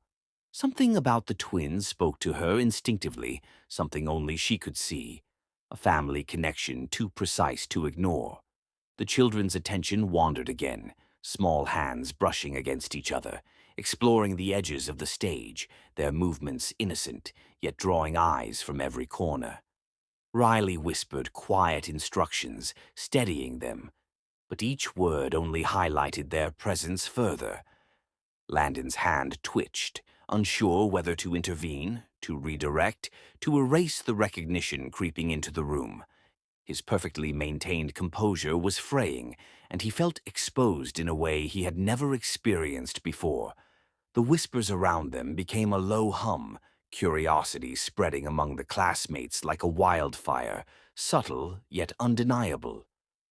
Something about the twins spoke to her instinctively, something only she could see, a family connection too precise to ignore. The children's attention wandered again, small hands brushing against each other, exploring the edges of the stage, their movements innocent, yet drawing eyes from every corner. Riley whispered quiet instructions, steadying them, but each word only highlighted their presence further. Landon's hand twitched, unsure whether to intervene, to redirect, to erase the recognition creeping into the room. His perfectly maintained composure was fraying, and he felt exposed in a way he had never experienced before. The whispers around them became a low hum, curiosity spreading among the classmates like a wildfire, subtle yet undeniable.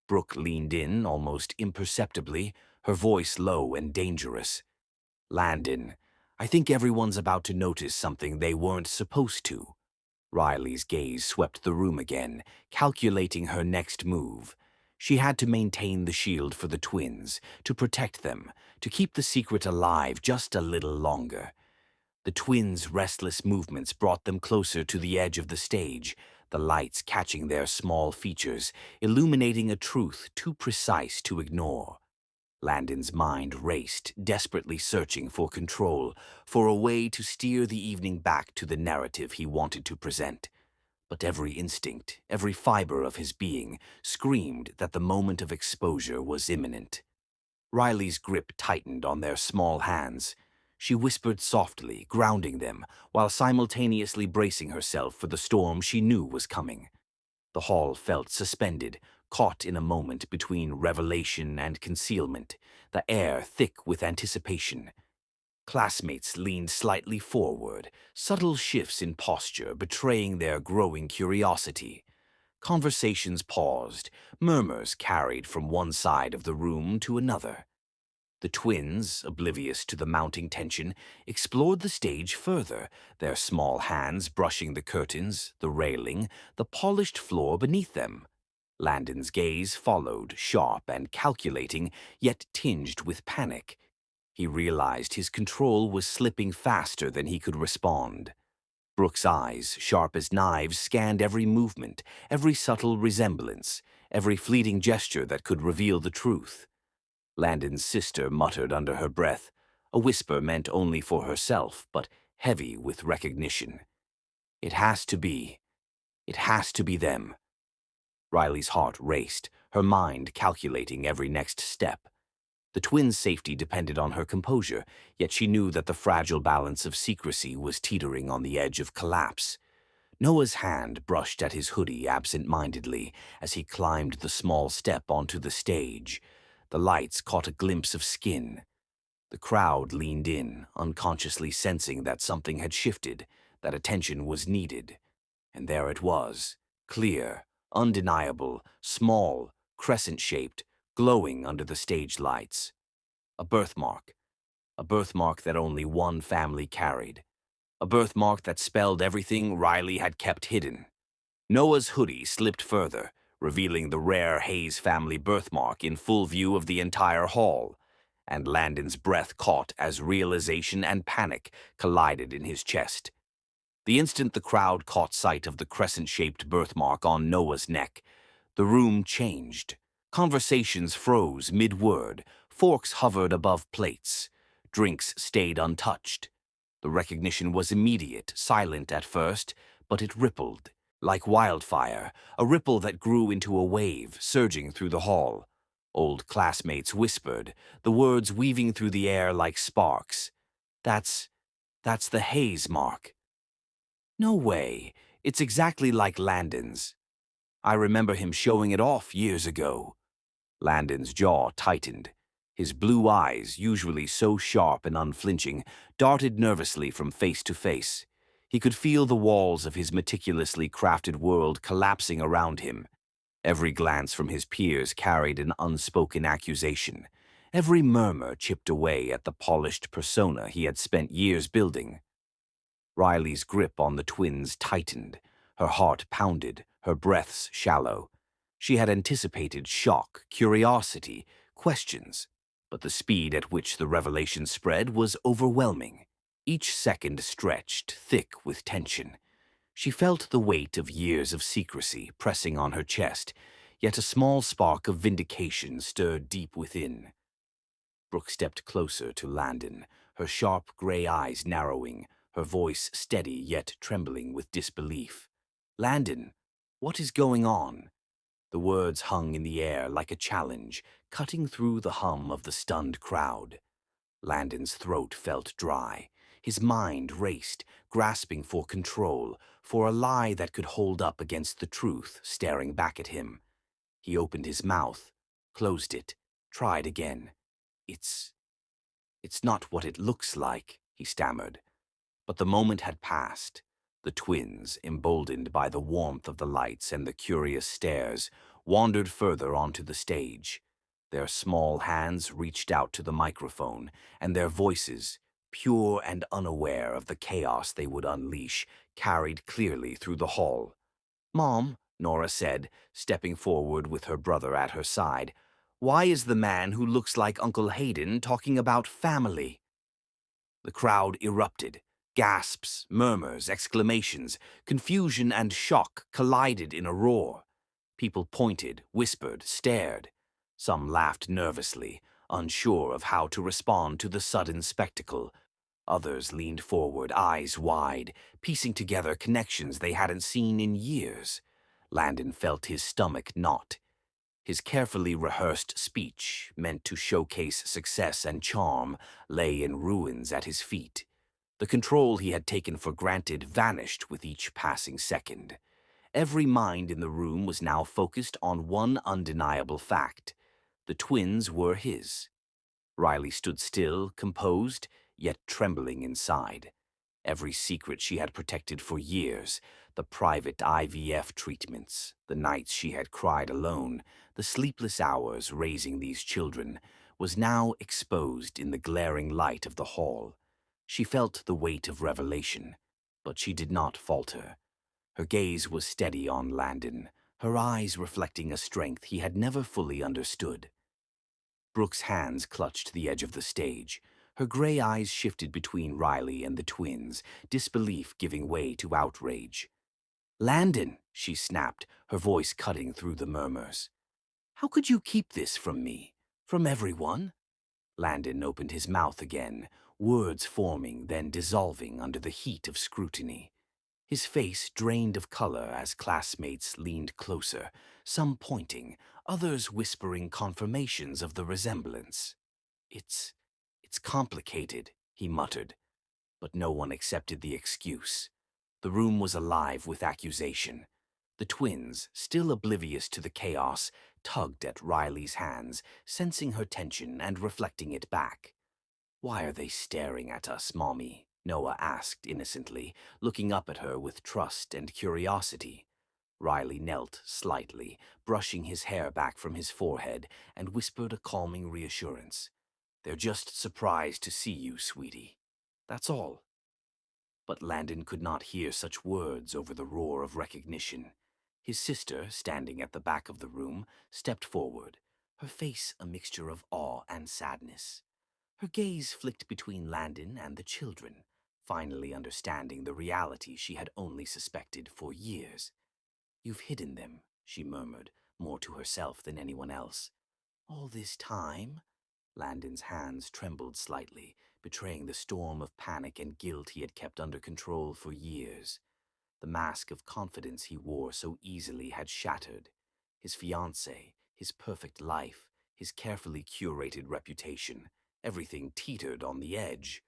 Brooke leaned in almost imperceptibly, her voice low and dangerous. "Landon, I think everyone's about to notice something they weren't supposed to." Riley's gaze swept the room again, calculating her next move. She had to maintain the shield for the twins, to protect them, to keep the secret alive just a little longer. The twins' restless movements brought them closer to the edge of the stage, the lights catching their small features, illuminating a truth too precise to ignore. Landon's mind raced, desperately searching for control, for a way to steer the evening back to the narrative he wanted to present. But every instinct, every fiber of his being, screamed that the moment of exposure was imminent. Riley's grip tightened on their small hands. She whispered softly, grounding them, while simultaneously bracing herself for the storm she knew was coming. The hall felt suspended, caught in a moment between revelation and concealment, the air thick with anticipation. Classmates leaned slightly forward, subtle shifts in posture betraying their growing curiosity. Conversations paused, murmurs carried from one side of the room to another. The twins, oblivious to the mounting tension, explored the stage further, their small hands brushing the curtains, the railing, the polished floor beneath them. Landon's gaze followed, sharp and calculating, yet tinged with panic. He realized his control was slipping faster than he could respond. Brooke's eyes, sharp as knives, scanned every movement, every subtle resemblance, every fleeting gesture that could reveal the truth. Landon's sister muttered under her breath, a whisper meant only for herself, but heavy with recognition. It has to be. It has to be them. Riley's heart raced, her mind calculating every next step. The twins' safety depended on her composure, yet she knew that the fragile balance of secrecy was teetering on the edge of collapse. Noah's hand brushed at his hoodie absent-mindedly as he climbed the small step onto the stage. The lights caught a glimpse of skin. The crowd leaned in, unconsciously sensing that something had shifted, that attention was needed. And there it was, clear, undeniable, small, crescent-shaped, glowing under the stage lights. A birthmark that only one family carried. A birthmark that spelled everything Riley had kept hidden. Noah's hoodie slipped further, revealing the rare Hayes family birthmark in full view of the entire hall, and Landon's breath caught as realization and panic collided in his chest. The instant the crowd caught sight of the crescent-shaped birthmark on Noah's neck, the room changed. Conversations froze mid-word, forks hovered above plates, drinks stayed untouched. The recognition was immediate, silent at first, but it rippled. Like wildfire, a ripple that grew into a wave, surging through the hall. Old classmates whispered, the words weaving through the air like sparks. That's the Hayes mark. No way, it's exactly like Landon's. I remember him showing it off years ago. Landon's jaw tightened. His blue eyes, usually so sharp and unflinching, darted nervously from face to face. He could feel the walls of his meticulously crafted world collapsing around him. Every glance from his peers carried an unspoken accusation. Every murmur chipped away at the polished persona he had spent years building. Riley's grip on the twins tightened. Her heart pounded, her breaths shallow. She had anticipated shock, curiosity, questions, but the speed at which the revelation spread was overwhelming. Each second stretched, thick with tension. She felt the weight of years of secrecy pressing on her chest, yet a small spark of vindication stirred deep within. Brooke stepped closer to Landon, her sharp gray eyes narrowing, her voice steady yet trembling with disbelief. "Landon, what is going on?" The words hung in the air like a challenge, cutting through the hum of the stunned crowd. Landon's throat felt dry. His mind raced, grasping for control, for a lie that could hold up against the truth staring back at him. He opened his mouth, closed it, tried again. It's not what it looks like," he stammered. But the moment had passed. The twins, emboldened by the warmth of the lights and the curious stares, wandered further onto the stage. Their small hands reached out to the microphone, and their voices, pure and unaware of the chaos they would unleash, carried clearly through the hall. "Mom," Nora said, stepping forward with her brother at her side, "why is the man who looks like Uncle Hayden talking about family?" The crowd erupted. Gasps, murmurs, exclamations, confusion and shock collided in a roar. People pointed, whispered, stared. Some laughed nervously, unsure of how to respond to the sudden spectacle. Others leaned forward, eyes wide, piecing together connections they hadn't seen in years. Landon felt his stomach knot. His carefully rehearsed speech, meant to showcase success and charm, lay in ruins at his feet. The control he had taken for granted vanished with each passing second. Every mind in the room was now focused on one undeniable fact. The twins were his. Riley stood still, composed, yet trembling inside. Every secret she had protected for years, the private IVF treatments, the nights she had cried alone, the sleepless hours raising these children, was now exposed in the glaring light of the hall. She felt the weight of revelation, but she did not falter. Her gaze was steady on Landon, her eyes reflecting a strength he had never fully understood. Brooke's hands clutched the edge of the stage. Her gray eyes shifted between Riley and the twins, disbelief giving way to outrage. "Landon," she snapped, her voice cutting through the murmurs. "How could you keep this from me? From everyone?" Landon opened his mouth again, words forming, then dissolving under the heat of scrutiny. His face drained of color as classmates leaned closer, some pointing, others whispering confirmations of the resemblance. It's complicated," he muttered, but no one accepted the excuse. The room was alive with accusation. The twins, still oblivious to the chaos, tugged at Riley's hands, sensing her tension and reflecting it back. "Why are they staring at us, Mommy?" Noah asked innocently, looking up at her with trust and curiosity. Riley knelt slightly, brushing his hair back from his forehead, and whispered a calming reassurance. "They're just surprised to see you, sweetie. That's all." But Landon could not hear such words over the roar of recognition. His sister, standing at the back of the room, stepped forward, her face a mixture of awe and sadness. Her gaze flicked between Landon and the children, finally understanding the reality she had only suspected for years. "You've hidden them," she murmured, more to herself than anyone else. "All this time?" Landon's hands trembled slightly, betraying the storm of panic and guilt he had kept under control for years. The mask of confidence he wore so easily had shattered. His fiancée, his perfect life, his carefully curated reputation, everything teetered on the edge.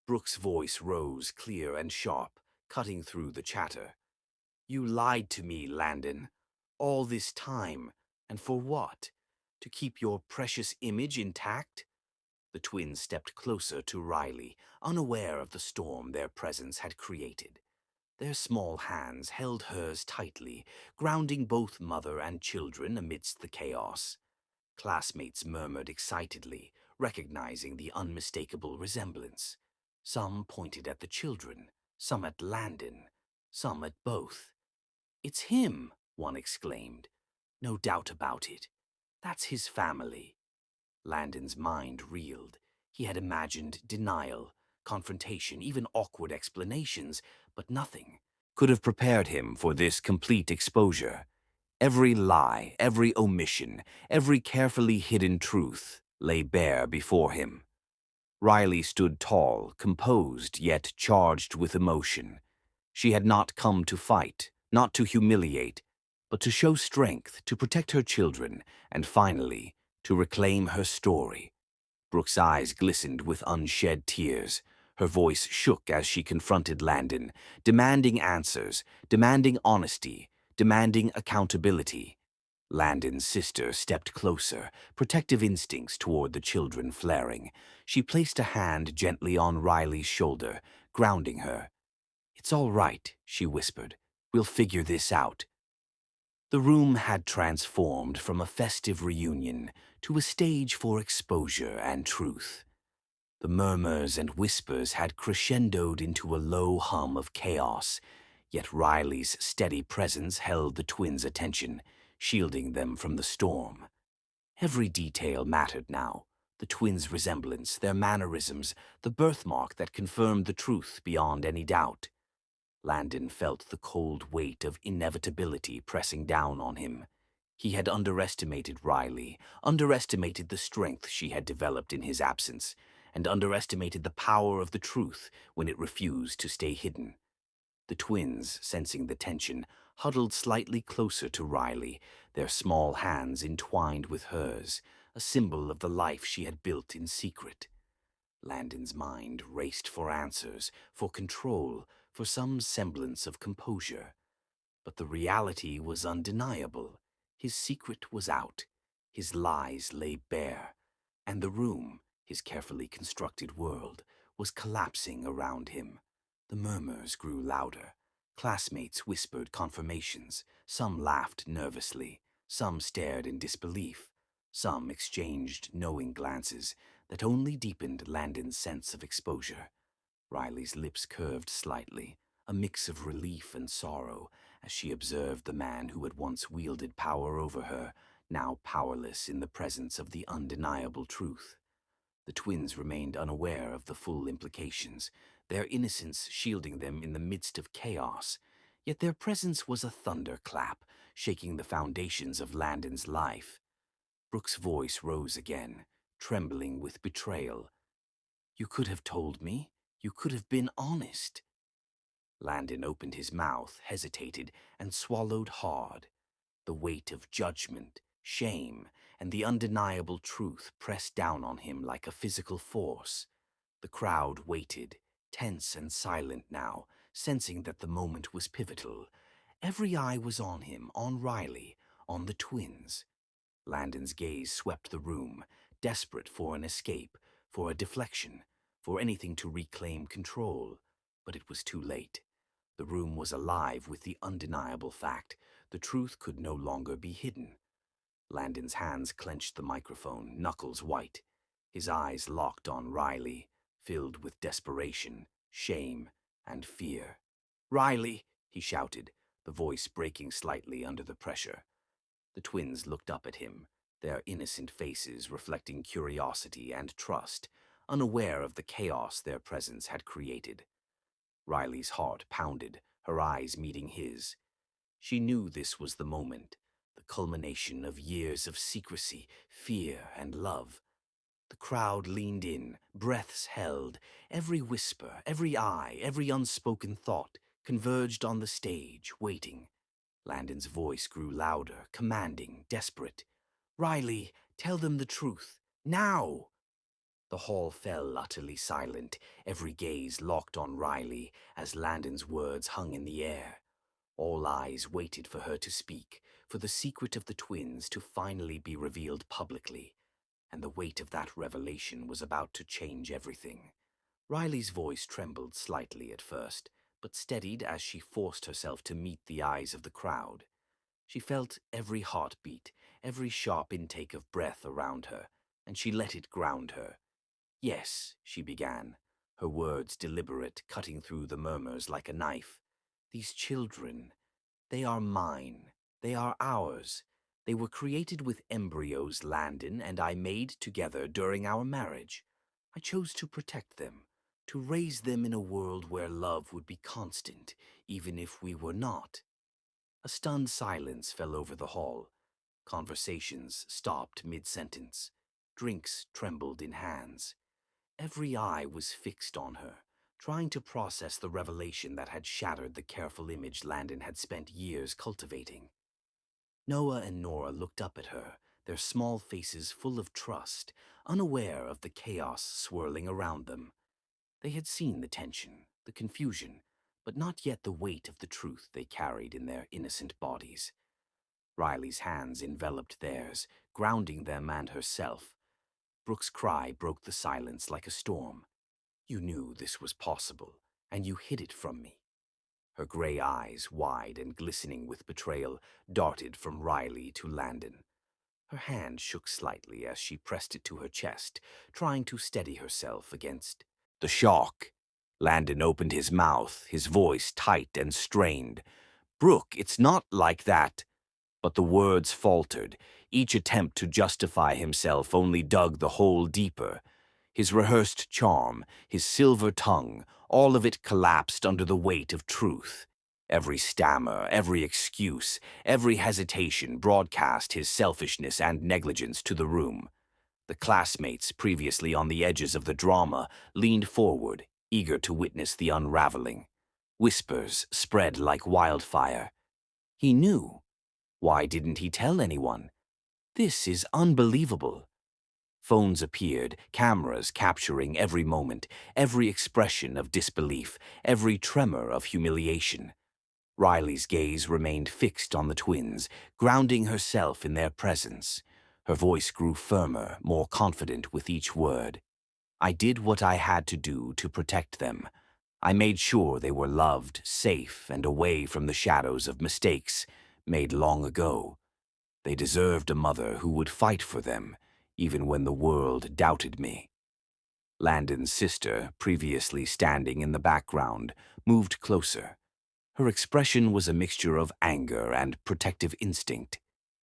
Brooke's voice rose clear and sharp, cutting through the chatter. "You lied to me, Landon. All this time. And for what? To keep your precious image intact?" The twins stepped closer to Riley, unaware of the storm their presence had created. Their small hands held hers tightly, grounding both mother and children amidst the chaos. Classmates murmured excitedly, recognizing the unmistakable resemblance. Some pointed at the children, some at Landon, some at both. "It's him," one exclaimed. "No doubt about it. That's his family." Landon's mind reeled. He had imagined denial, confrontation, even awkward explanations, but nothing could have prepared him for this complete exposure. Every lie, every omission, every carefully hidden truth lay bare before him. Riley stood tall, composed, yet charged with emotion. She had not come to fight, not to humiliate, but to show strength, to protect her children, and finally, to reclaim her story. Brooke's eyes glistened with unshed tears. Her voice shook as she confronted Landon, demanding answers, demanding honesty, demanding accountability. Landon's sister stepped closer, protective instincts toward the children flaring. She placed a hand gently on Riley's shoulder, grounding her. "It's all right," she whispered. "We'll figure this out." The room had transformed from a festive reunion to a stage for exposure and truth. The murmurs and whispers had crescendoed into a low hum of chaos, yet Riley's steady presence held the twins' attention, shielding them from the storm. Every detail mattered now. The twins' resemblance, their mannerisms, the birthmark that confirmed the truth beyond any doubt. Landon felt the cold weight of inevitability pressing down on him. He had underestimated Riley, underestimated the strength she had developed in his absence, and underestimated the power of the truth when it refused to stay hidden. The twins, sensing the tension, huddled slightly closer to Riley, their small hands entwined with hers, a symbol of the life she had built in secret. Landon's mind raced for answers, for control, for some semblance of composure. But the reality was undeniable. His secret was out. His lies lay bare. And the room, his carefully constructed world, was collapsing around him. The murmurs grew louder. Classmates whispered confirmations. Some laughed nervously. Some stared in disbelief. Some exchanged knowing glances that only deepened Landon's sense of exposure. Riley's lips curved slightly, a mix of relief and sorrow, as she observed the man who had once wielded power over her, now powerless in the presence of the undeniable truth. The twins remained unaware of the full implications, their innocence shielding them in the midst of chaos. Yet their presence was a thunderclap, shaking the foundations of Landon's life. Brooke's voice rose again, trembling with betrayal. "You could have told me. You could have been honest." Landon opened his mouth, hesitated, and swallowed hard. The weight of judgment, shame, and the undeniable truth pressed down on him like a physical force. The crowd waited, tense and silent now, sensing that the moment was pivotal. Every eye was on him, on Riley, on the twins. Landon's gaze swept the room, desperate for an escape, for a deflection, for anything to reclaim control. But it was too late. The room was alive with the undeniable fact. The truth could no longer be hidden. Landon's hands clenched the microphone, knuckles white. His eyes locked on Riley, filled with desperation, shame, and fear. "Riley!" he shouted, the voice breaking slightly under the pressure. The twins looked up at him, their innocent faces reflecting curiosity and trust, unaware of the chaos their presence had created. Riley's heart pounded, her eyes meeting his. She knew this was the moment, the culmination of years of secrecy, fear, and love. The crowd leaned in, breaths held. Every whisper, every eye, every unspoken thought converged on the stage, waiting. Landon's voice grew louder, commanding, desperate. "Riley, tell them the truth. Now!" The hall fell utterly silent, every gaze locked on Riley as Landon's words hung in the air. All eyes waited for her to speak, for the secret of the twins to finally be revealed publicly. And the weight of that revelation was about to change everything. Riley's voice trembled slightly at first, but steadied as she forced herself to meet the eyes of the crowd. She felt every heartbeat, every sharp intake of breath around her, and she let it ground her. "Yes," she began, her words deliberate, cutting through the murmurs like a knife. "These children, they are mine. They are ours. They were created with embryos Landon and I made together during our marriage. I chose to protect them, to raise them in a world where love would be constant, even if we were not." A stunned silence fell over the hall. Conversations stopped mid-sentence. Drinks trembled in hands. Every eye was fixed on her, trying to process the revelation that had shattered the careful image Landon had spent years cultivating. Noah and Nora looked up at her, their small faces full of trust, unaware of the chaos swirling around them. They had seen the tension, the confusion, but not yet the weight of the truth they carried in their innocent bodies. Riley's hands enveloped theirs, grounding them and herself. Brooke's cry broke the silence like a storm. "You knew this was possible, and you hid it from me." Her gray eyes, wide and glistening with betrayal, darted from Riley to Landon. Her hand shook slightly as she pressed it to her chest, trying to steady herself against the shock. Landon opened his mouth, his voice tight and strained. "Brooke, it's not like that." But the words faltered. Each attempt to justify himself only dug the hole deeper. His rehearsed charm, his silver tongue, all of it collapsed under the weight of truth. Every stammer, every excuse, every hesitation broadcast his selfishness and negligence to the room. The classmates, previously on the edges of the drama, leaned forward, eager to witness the unraveling. Whispers spread like wildfire. He knew. Why didn't he tell anyone? This is unbelievable. Phones appeared, cameras capturing every moment, every expression of disbelief, every tremor of humiliation. Riley's gaze remained fixed on the twins, grounding herself in their presence. Her voice grew firmer, more confident with each word. I did what I had to do to protect them. I made sure they were loved, safe, and away from the shadows of mistakes made long ago. They deserved a mother who would fight for them, even when the world doubted me. Landon's sister, previously standing in the background, moved closer. Her expression was a mixture of anger and protective instinct.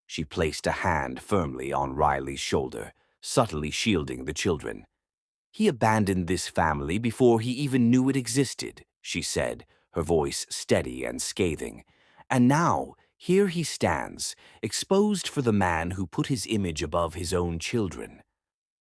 She placed a hand firmly on Riley's shoulder, subtly shielding the children. He abandoned this family before he even knew it existed, she said, her voice steady and scathing. And now, here he stands, exposed for the man who put his image above his own children.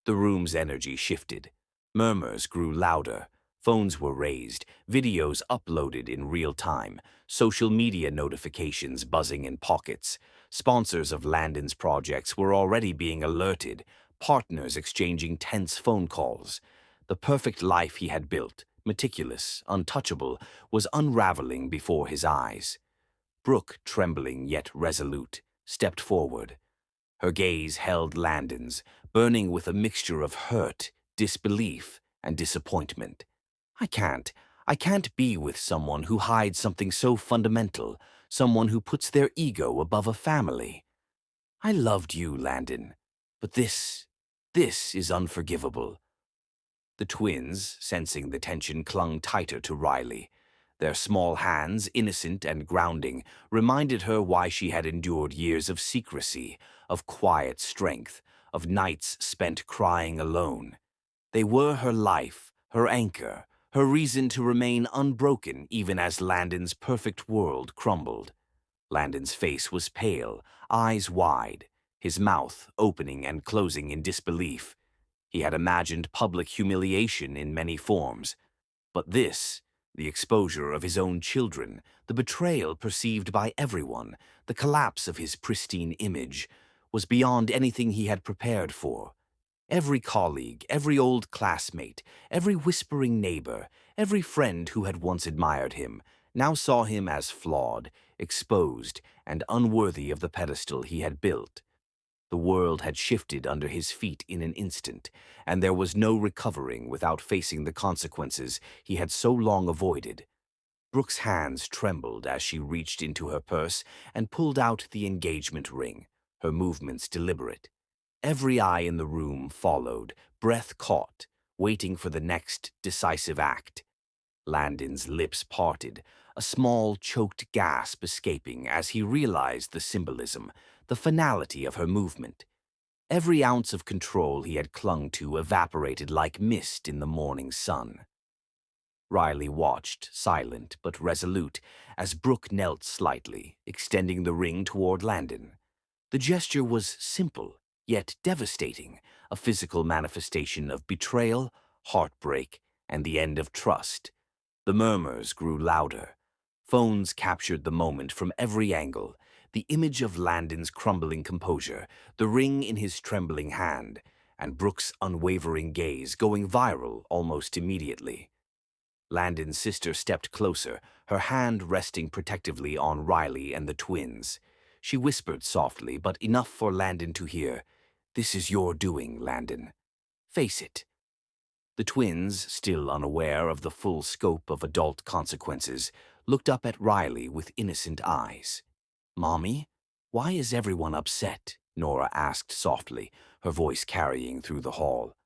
The room's energy shifted. Murmurs grew louder. Phones were raised, videos uploaded in real time, social media notifications buzzing in pockets. Sponsors of Landon's projects were already being alerted, partners exchanging tense phone calls. The perfect life he had built, meticulous, untouchable, was unraveling before his eyes. Brooke, trembling yet resolute, stepped forward. Her gaze held Landon's, burning with a mixture of hurt, disbelief, and disappointment. I can't be with someone who hides something so fundamental, someone who puts their ego above a family. I loved you, Landon, but this is unforgivable. The twins, sensing the tension, clung tighter to Riley. Their small hands, innocent and grounding, reminded her why she had endured years of secrecy, of quiet strength, of nights spent crying alone. They were her life, her anchor, her reason to remain unbroken even as Landon's perfect world crumbled. Landon's face was pale, eyes wide, his mouth opening and closing in disbelief. He had imagined public humiliation in many forms. But this, the exposure of his own children, the betrayal perceived by everyone, the collapse of his pristine image, was beyond anything he had prepared for. Every colleague, every old classmate, every whispering neighbor, every friend who had once admired him, now saw him as flawed, exposed, and unworthy of the pedestal he had built. The world had shifted under his feet in an instant, and there was no recovering without facing the consequences he had so long avoided. Brooke's hands trembled as she reached into her purse and pulled out the engagement ring, her movements deliberate. Every eye in the room followed, breath caught, waiting for the next decisive act. Landon's lips parted, a small, choked gasp escaping as he realized the symbolism, the finality of her movement. Every ounce of control he had clung to evaporated like mist in the morning sun. Riley watched, silent but resolute, as Brooke knelt slightly, extending the ring toward Landon. The gesture was simple, yet devastating, a physical manifestation of betrayal, heartbreak, and the end of trust. The murmurs grew louder. Phones captured the moment from every angle, the image of Landon's crumbling composure, the ring in his trembling hand, and Brooke's unwavering gaze going viral almost immediately. Landon's sister stepped closer, her hand resting protectively on Riley and the twins. She whispered softly, but enough for Landon to hear, "This is your doing, Landon. Face it." The twins, still unaware of the full scope of adult consequences, looked up at Riley with innocent eyes. "Mommy, why is everyone upset?" Nora asked softly, her voice carrying through the hall.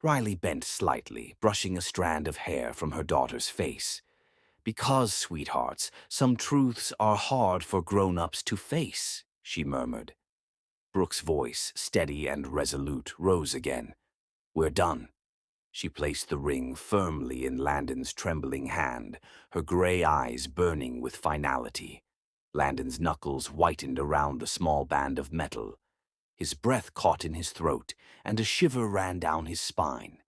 Riley bent slightly, brushing a strand of hair from her daughter's face. "Because, sweethearts, some truths are hard for grown-ups to face," she murmured. Brooke's voice, steady and resolute, rose again. "We're done." She placed the ring firmly in Landon's trembling hand, her gray eyes burning with finality. Landon's knuckles whitened around the small band of metal. His breath caught in his throat, and a shiver ran down his spine.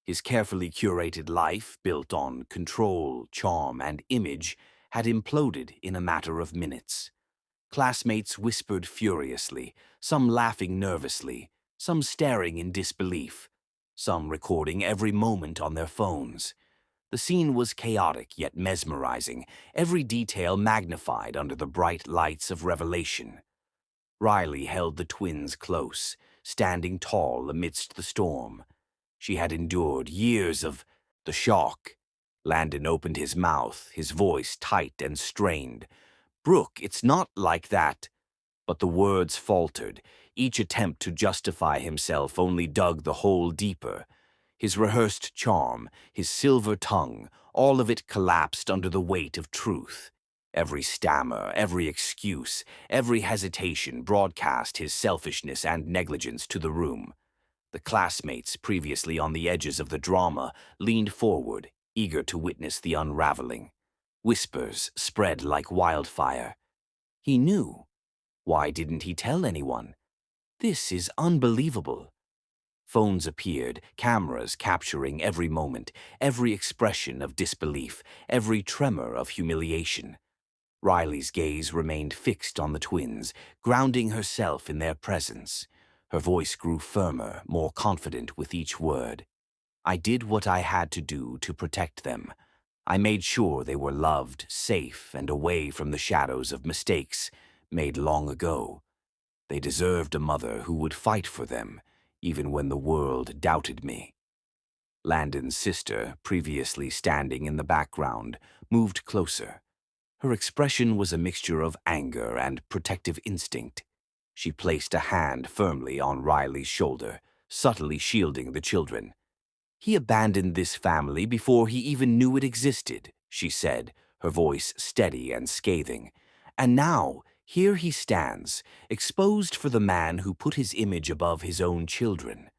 His carefully curated life, built on control, charm, and image, had imploded in a matter of minutes. Classmates whispered furiously, some laughing nervously, some staring in disbelief, some recording every moment on their phones. The scene was chaotic yet mesmerizing, every detail magnified under the bright lights of revelation. Riley held the twins close, standing tall amidst the storm. She had endured years of the shock. Landon opened his mouth, his voice tight and strained. "Brooke, it's not like that." But the words faltered. Each attempt to justify himself only dug the hole deeper. His rehearsed charm, his silver tongue, all of it collapsed under the weight of truth. Every stammer, every excuse, every hesitation broadcast his selfishness and negligence to the room. The classmates, previously on the edges of the drama, leaned forward, eager to witness the unraveling. Whispers spread like wildfire. He knew. Why didn't he tell anyone? This is unbelievable. Phones appeared, cameras capturing every moment, every expression of disbelief, every tremor of humiliation. Riley's gaze remained fixed on the twins, grounding herself in their presence. Her voice grew firmer, more confident with each word. "I did what I had to do to protect them. I made sure they were loved, safe, and away from the shadows of mistakes made long ago. They deserved a mother who would fight for them, even when the world doubted me." Landon's sister, previously standing in the background, moved closer. Her expression was a mixture of anger and protective instinct. She placed a hand firmly on Riley's shoulder, subtly shielding the children. "He abandoned this family before he even knew it existed," she said, her voice steady and scathing. "And now, here he stands, exposed for the man who put his image above his own children."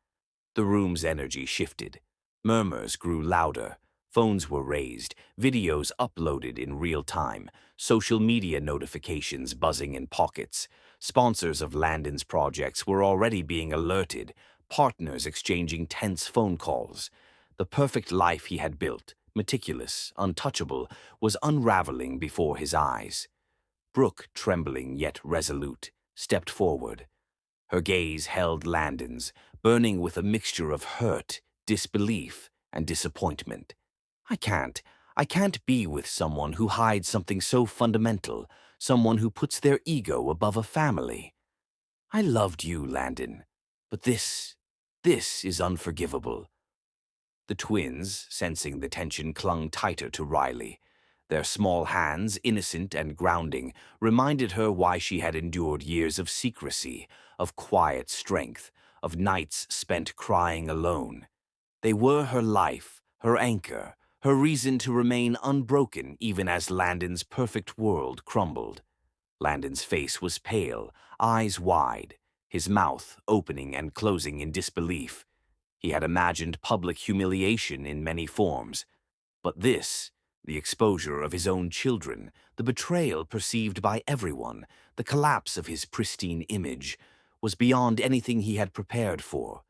The room's energy shifted. Murmurs grew louder. Phones were raised, videos uploaded in real time, social media notifications buzzing in pockets. Sponsors of Landon's projects were already being alerted, partners exchanging tense phone calls. The perfect life he had built, meticulous, untouchable, was unraveling before his eyes. Brooke, trembling yet resolute, stepped forward. Her gaze held Landon's, burning with a mixture of hurt, disbelief, and disappointment. I can't be with someone who hides something so fundamental, someone who puts their ego above a family. I loved you, Landon, but this is unforgivable." The twins, sensing the tension, clung tighter to Riley. Their small hands, innocent and grounding, reminded her why she had endured years of secrecy, of quiet strength, of nights spent crying alone. They were her life, her anchor, her reason to remain unbroken even as Landon's perfect world crumbled. Landon's face was pale, eyes wide, his mouth opening and closing in disbelief. He had imagined public humiliation in many forms, but this, the exposure of his own children, the betrayal perceived by everyone, the collapse of his pristine image, was beyond anything he had prepared for.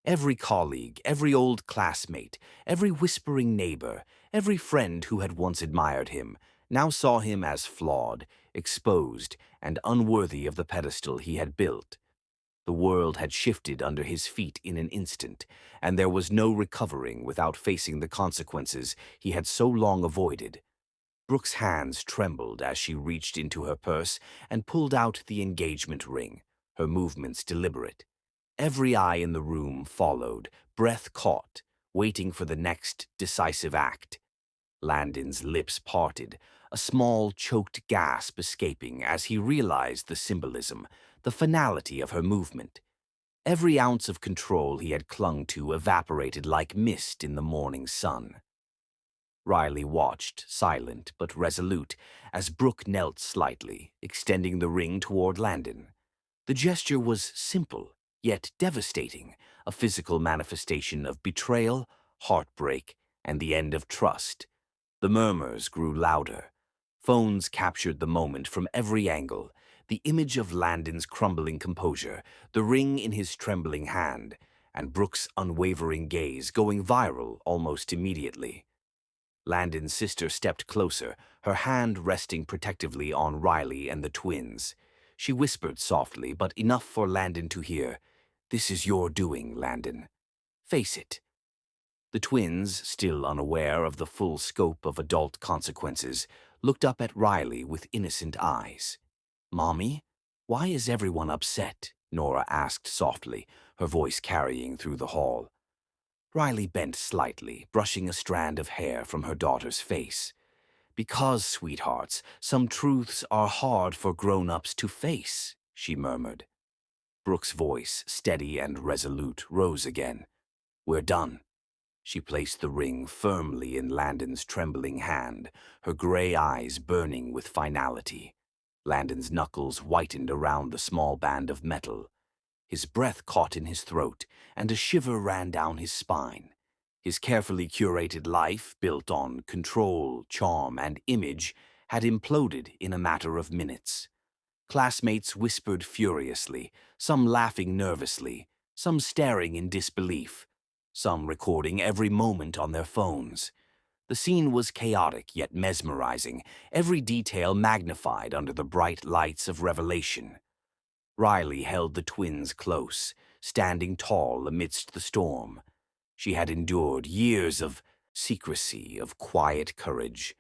Every colleague, every old classmate, every whispering neighbor, every friend who had once admired him, now saw him as flawed, exposed, and unworthy of the pedestal he had built. The world had shifted under his feet in an instant, and there was no recovering without facing the consequences he had so long avoided. Brooke's hands trembled as she reached into her purse and pulled out the engagement ring, her movements deliberate. Every eye in the room followed, breath caught, waiting for the next decisive act. Landon's lips parted, a small, choked gasp escaping as he realized the symbolism, the finality of her movement. Every ounce of control he had clung to evaporated like mist in the morning sun. Riley watched, silent but resolute, as Brooke knelt slightly, extending the ring toward Landon. The gesture was simple, yet devastating, a physical manifestation of betrayal, heartbreak, and the end of trust. The murmurs grew louder. Phones captured the moment from every angle, the image of Landon's crumbling composure, the ring in his trembling hand, and Brooke's unwavering gaze going viral almost immediately. Landon's sister stepped closer, her hand resting protectively on Riley and the twins. She whispered softly, but enough for Landon to hear, "This is your doing, Landon. Face it." The twins, still unaware of the full scope of adult consequences, looked up at Riley with innocent eyes. "Mommy, why is everyone upset?" Nora asked softly, her voice carrying through the hall. Riley bent slightly, brushing a strand of hair from her daughter's face. "Because, sweethearts, some truths are hard for grown-ups to face," she murmured. Brooke's voice, steady and resolute, rose again. "We're done." She placed the ring firmly in Landon's trembling hand, her gray eyes burning with finality. Landon's knuckles whitened around the small band of metal. His breath caught in his throat, and a shiver ran down his spine. His carefully curated life, built on control, charm, and image, had imploded in a matter of minutes. Classmates whispered furiously, some laughing nervously, some staring in disbelief, some recording every moment on their phones. The scene was chaotic yet mesmerizing, every detail magnified under the bright lights of revelation. Riley held the twins close, standing tall amidst the storm. She had endured years of secrecy, of quiet courage,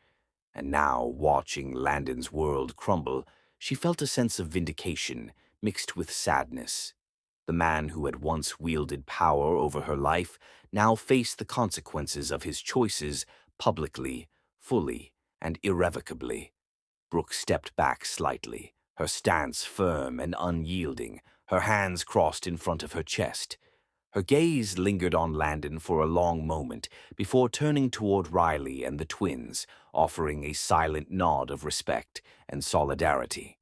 and now, watching Landon's world crumble, she felt a sense of vindication mixed with sadness. The man who had once wielded power over her life now faced the consequences of his choices publicly, fully, and irrevocably. Brooke stepped back slightly, her stance firm and unyielding, her hands crossed in front of her chest. Her gaze lingered on Landon for a long moment before turning toward Riley and the twins, offering a silent nod of respect and solidarity.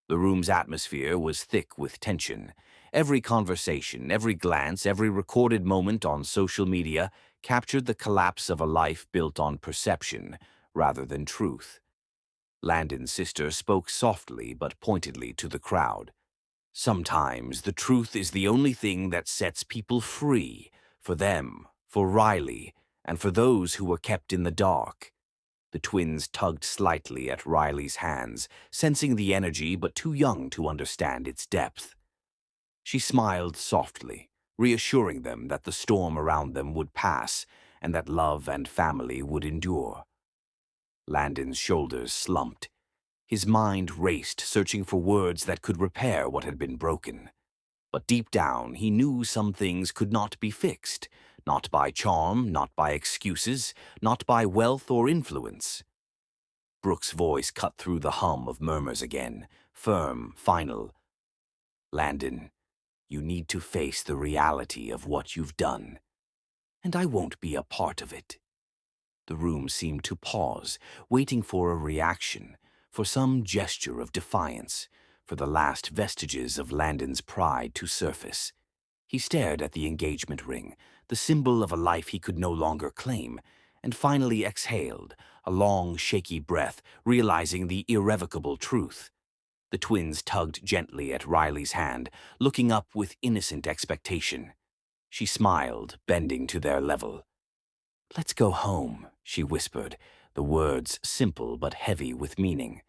The room's atmosphere was thick with tension. Every conversation, every glance, every recorded moment on social media captured the collapse of a life built on perception rather than truth. Landon's sister spoke softly but pointedly to the crowd. "Sometimes the truth is the only thing that sets people free, for them, for Riley, and for those who were kept in the dark." The twins tugged slightly at Riley's hands, sensing the energy but too young to understand its depth. She smiled softly, reassuring them that the storm around them would pass and that love and family would endure. Landon's shoulders slumped. His mind raced, searching for words that could repair what had been broken. But deep down, he knew some things could not be fixed, not by charm, not by excuses, not by wealth or influence. Brooke's voice cut through the hum of murmurs again, firm, final. "Landon, you need to face the reality of what you've done, and I won't be a part of it." The room seemed to pause, waiting for a reaction, for some gesture of defiance, for the last vestiges of Landon's pride to surface. He stared at the engagement ring, the symbol of a life he could no longer claim, and finally exhaled, a long, shaky breath, realizing the irrevocable truth. The twins tugged gently at Riley's hand, looking up with innocent expectation. She smiled, bending to their level. "Let's go home," she whispered, the words simple but heavy with meaning.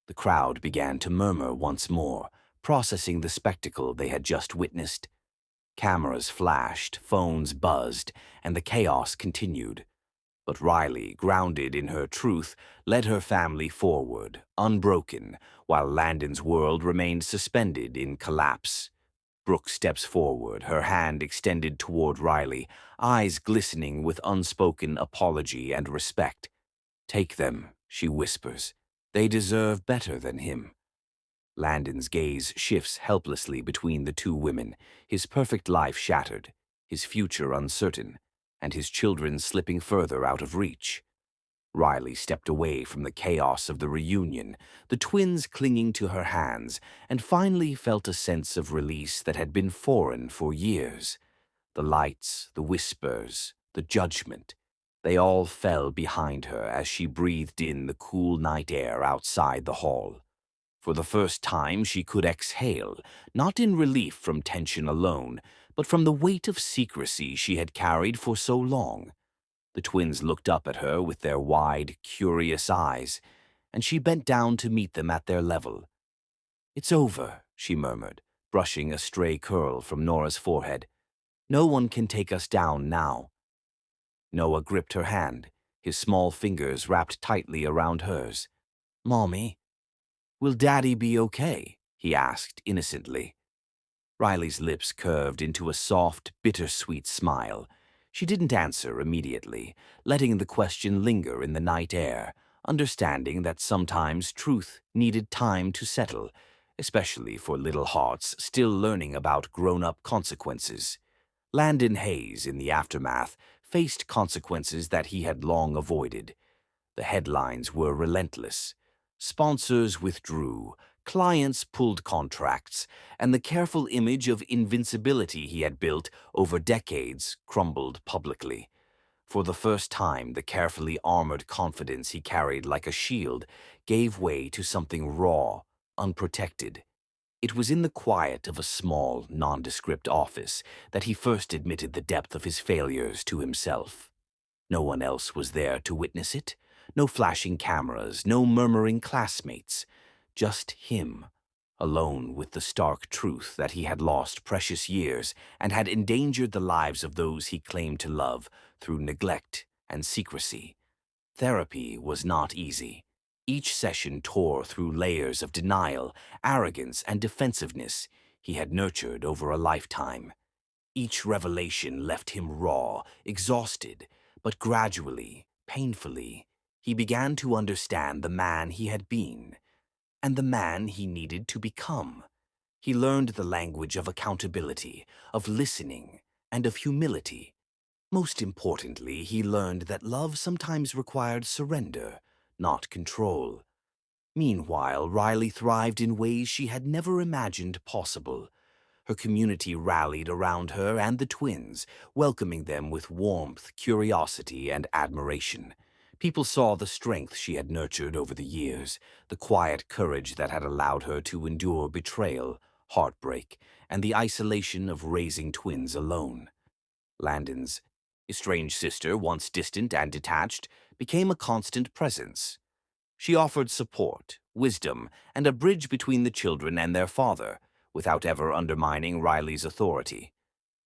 The crowd began to murmur once more, processing the spectacle they had just witnessed. Cameras flashed, phones buzzed, and the chaos continued. But Riley, grounded in her truth, led her family forward, unbroken, while Landon's world remained suspended in collapse. Brooke steps forward, her hand extended toward Riley, eyes glistening with unspoken apology and respect. "Take them," she whispers. "They deserve better than him." Landon's gaze shifts helplessly between the two women, his perfect life shattered, his future uncertain, and his children slipping further out of reach. Riley stepped away from the chaos of the reunion, the twins clinging to her hands, and finally felt a sense of release that had been foreign for years. The lights, the whispers, the judgment, they all fell behind her as she breathed in the cool night air outside the hall. For the first time she could exhale, not in relief from tension alone, but from the weight of secrecy she had carried for so long. The twins looked up at her with their wide, curious eyes, and she bent down to meet them at their level. "It's over," she murmured, brushing a stray curl from Nora's forehead. "No one can take us down now." Noah gripped her hand, his small fingers wrapped tightly around hers. "Mommy, will Daddy be okay?" he asked innocently. Riley's lips curved into a soft, bittersweet smile. She didn't answer immediately, letting the question linger in the night air, understanding that sometimes truth needed time to settle, especially for little hearts still learning about grown-up consequences. Landon Hayes, in the aftermath, faced consequences that he had long avoided. The headlines were relentless. Sponsors withdrew, clients pulled contracts, and the careful image of invincibility he had built over decades crumbled publicly. For the first time, the carefully armored confidence he carried like a shield gave way to something raw, unprotected. It was in the quiet of a small, nondescript office that he first admitted the depth of his failures to himself. No one else was there to witness it. No flashing cameras, no murmuring classmates. Just him, alone with the stark truth that he had lost precious years and had endangered the lives of those he claimed to love through neglect and secrecy. Therapy was not easy. Each session tore through layers of denial, arrogance, and defensiveness he had nurtured over a lifetime. Each revelation left him raw, exhausted, but gradually, painfully, he began to understand the man he had been, and the man he needed to become. He learned the language of accountability, of listening, and of humility. Most importantly, he learned that love sometimes required surrender, not control. Meanwhile, Riley thrived in ways she had never imagined possible. Her community rallied around her and the twins, welcoming them with warmth, curiosity, and admiration. People saw the strength she had nurtured over the years, the quiet courage that had allowed her to endure betrayal, heartbreak, and the isolation of raising twins alone. Landon's estranged sister, once distant and detached, became a constant presence. She offered support, wisdom, and a bridge between the children and their father, without ever undermining Riley's authority.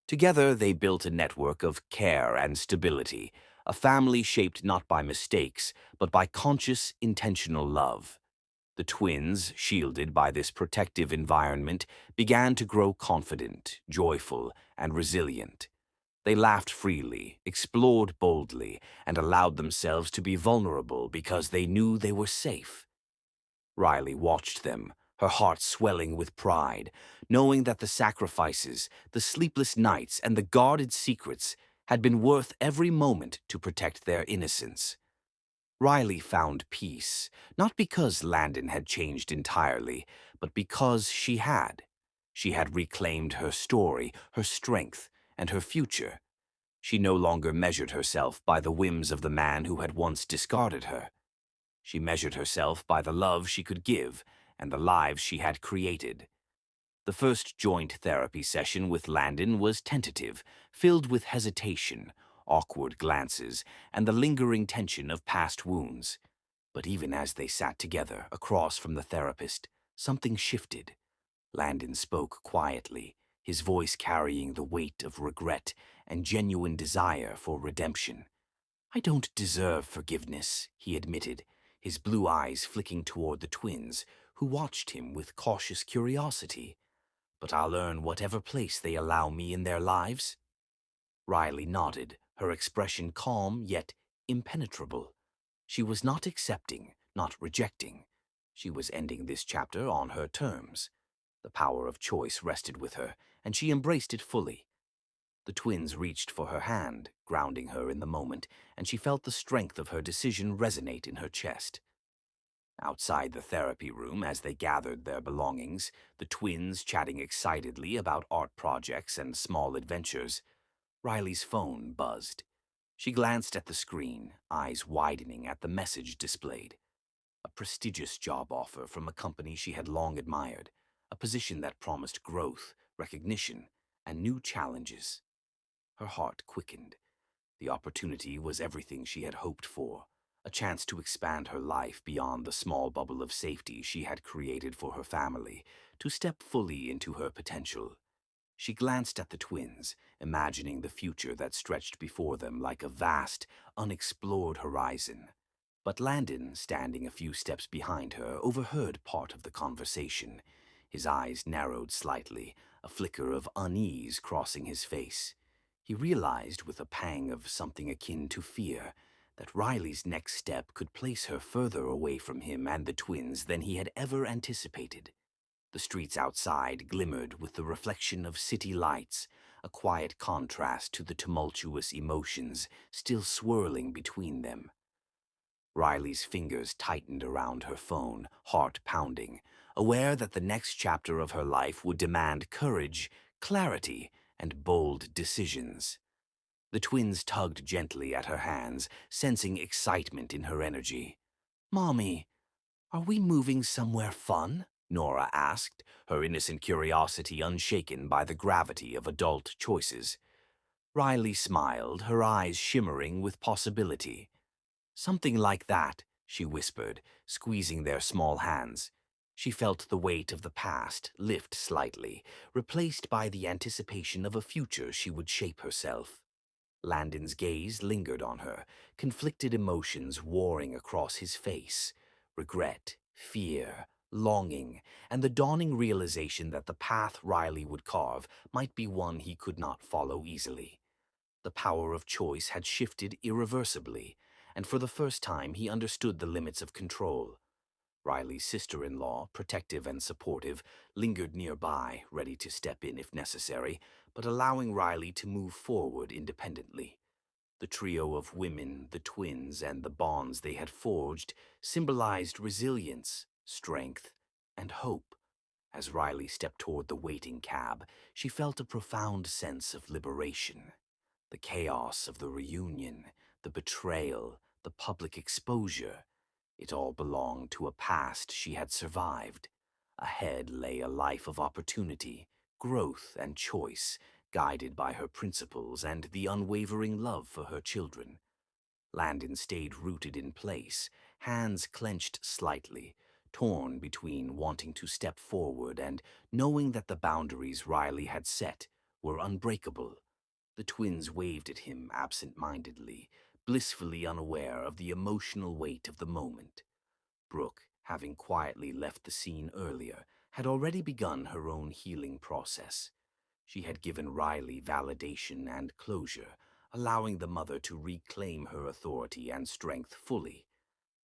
Together, they built a network of care and stability, a family shaped not by mistakes, but by conscious, intentional love. The twins, shielded by this protective environment, began to grow confident, joyful, and resilient. They laughed freely, explored boldly, and allowed themselves to be vulnerable because they knew they were safe. Riley watched them, her heart swelling with pride, knowing that the sacrifices, the sleepless nights, and the guarded secrets had been worth every moment to protect their innocence. Riley found peace, not because Landon had changed entirely, but because she had. She had reclaimed her story, her strength, and her future. She no longer measured herself by the whims of the man who had once discarded her. She measured herself by the love she could give and the lives she had created. The first joint therapy session with Landon was tentative, filled with hesitation, awkward glances, and the lingering tension of past wounds. But even as they sat together, across from the therapist, something shifted. Landon spoke quietly, his voice carrying the weight of regret and genuine desire for redemption. "I don't deserve forgiveness," he admitted, his blue eyes flicking toward the twins, who watched him with cautious curiosity. "But I'll earn whatever place they allow me in their lives." Riley nodded, her expression calm yet impenetrable. She was not accepting, not rejecting. She was ending this chapter on her terms. The power of choice rested with her, and she embraced it fully. The twins reached for her hand, grounding her in the moment, and she felt the strength of her decision resonate in her chest. Outside the therapy room, as they gathered their belongings, the twins chatting excitedly about art projects and small adventures, Riley's phone buzzed. She glanced at the screen, eyes widening at the message displayed. A prestigious job offer from a company she had long admired, a position that promised growth, recognition, and new challenges. Her heart quickened. The opportunity was everything she had hoped for, a chance to expand her life beyond the small bubble of safety she had created for her family, to step fully into her potential. She glanced at the twins, imagining the future that stretched before them like a vast, unexplored horizon. But Landon, standing a few steps behind her, overheard part of the conversation. His eyes narrowed slightly, a flicker of unease crossing his face. He realized with a pang of something akin to fear that Riley's next step could place her further away from him and the twins than he had ever anticipated. The streets outside glimmered with the reflection of city lights, a quiet contrast to the tumultuous emotions still swirling between them. Riley's fingers tightened around her phone, heart pounding, aware that the next chapter of her life would demand courage, clarity, and bold decisions. The twins tugged gently at her hands, sensing excitement in her energy. "Mommy, are we moving somewhere fun?" Nora asked, her innocent curiosity unshaken by the gravity of adult choices. Riley smiled, her eyes shimmering with possibility. "Something like that," she whispered, squeezing their small hands. She felt the weight of the past lift slightly, replaced by the anticipation of a future she would shape herself. Landon's gaze lingered on her, conflicted emotions warring across his face. Regret, fear, longing, and the dawning realization that the path Riley would carve might be one he could not follow easily. The power of choice had shifted irreversibly, and for the first time he understood the limits of control. Riley's sister-in-law, protective and supportive, lingered nearby, ready to step in if necessary, but allowing Riley to move forward independently. The trio of women, the twins, and the bonds they had forged symbolized resilience, strength, and hope. As Riley stepped toward the waiting cab, she felt a profound sense of liberation. The chaos of the reunion, the betrayal, the public exposure, it all belonged to a past she had survived. Ahead lay a life of opportunity, growth, and choice, guided by her principles and the unwavering love for her children. Landon stayed rooted in place, hands clenched slightly, torn between wanting to step forward and knowing that the boundaries Riley had set were unbreakable. The twins waved at him absent-mindedly, blissfully unaware of the emotional weight of the moment. Brooke, having quietly left the scene earlier, had already begun her own healing process. She had given Riley validation and closure, allowing the mother to reclaim her authority and strength fully.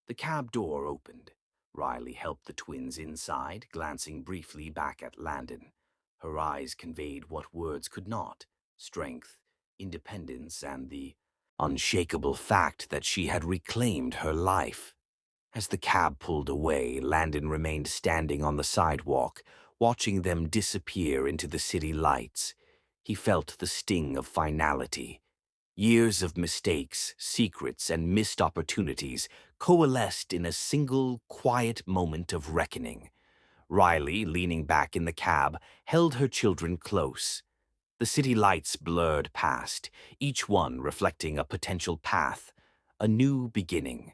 The cab door opened. Riley helped the twins inside, glancing briefly back at Landon. Her eyes conveyed what words could not: strength, independence, and the unshakable fact that she had reclaimed her life. As the cab pulled away, Landon remained standing on the sidewalk, watching them disappear into the city lights. He felt the sting of finality. Years of mistakes, secrets, and missed opportunities coalesced in a single, quiet moment of reckoning. Riley, leaning back in the cab, held her children close. The city lights blurred past, each one reflecting a potential path, a new beginning.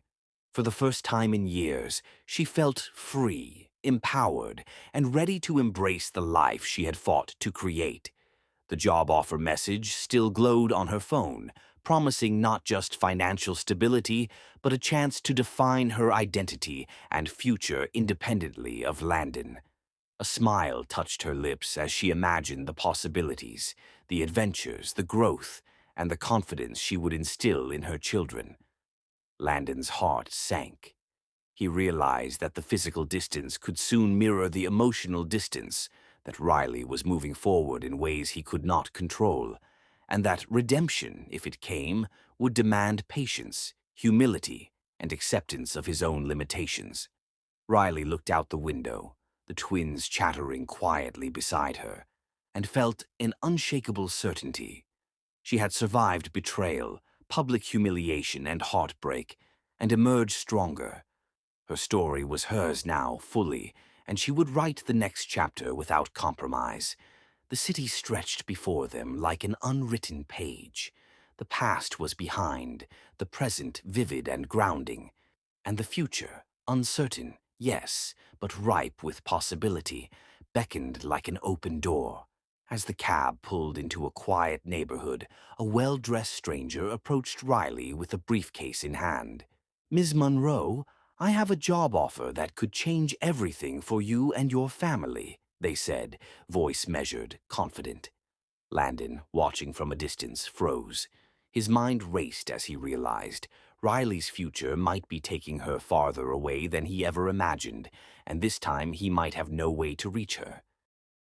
For the first time in years, she felt free, empowered, and ready to embrace the life she had fought to create. The job offer message still glowed on her phone, promising not just financial stability, but a chance to define her identity and future independently of Landon. A smile touched her lips as she imagined the possibilities, the adventures, the growth, and the confidence she would instill in her children. Landon's heart sank. He realized that the physical distance could soon mirror the emotional distance, that Riley was moving forward in ways he could not control, and that redemption, if it came, would demand patience, humility, and acceptance of his own limitations. Riley looked out the window, the twins chattering quietly beside her, and felt an unshakable certainty. She had survived betrayal, public humiliation, and heartbreak, and emerged stronger. Her story was hers now, fully, and she would write the next chapter without compromise. The city stretched before them like an unwritten page. The past was behind, the present vivid and grounding, and the future, uncertain, yes, but ripe with possibility, beckoned like an open door. As the cab pulled into a quiet neighborhood, a well-dressed stranger approached Riley with a briefcase in hand. "Ms. Monroe, I have a job offer that could change everything for you and your family," they said, voice measured, confident. Landon, watching from a distance, froze. His mind raced as he realized Riley's future might be taking her farther away than he ever imagined, and this time he might have no way to reach her.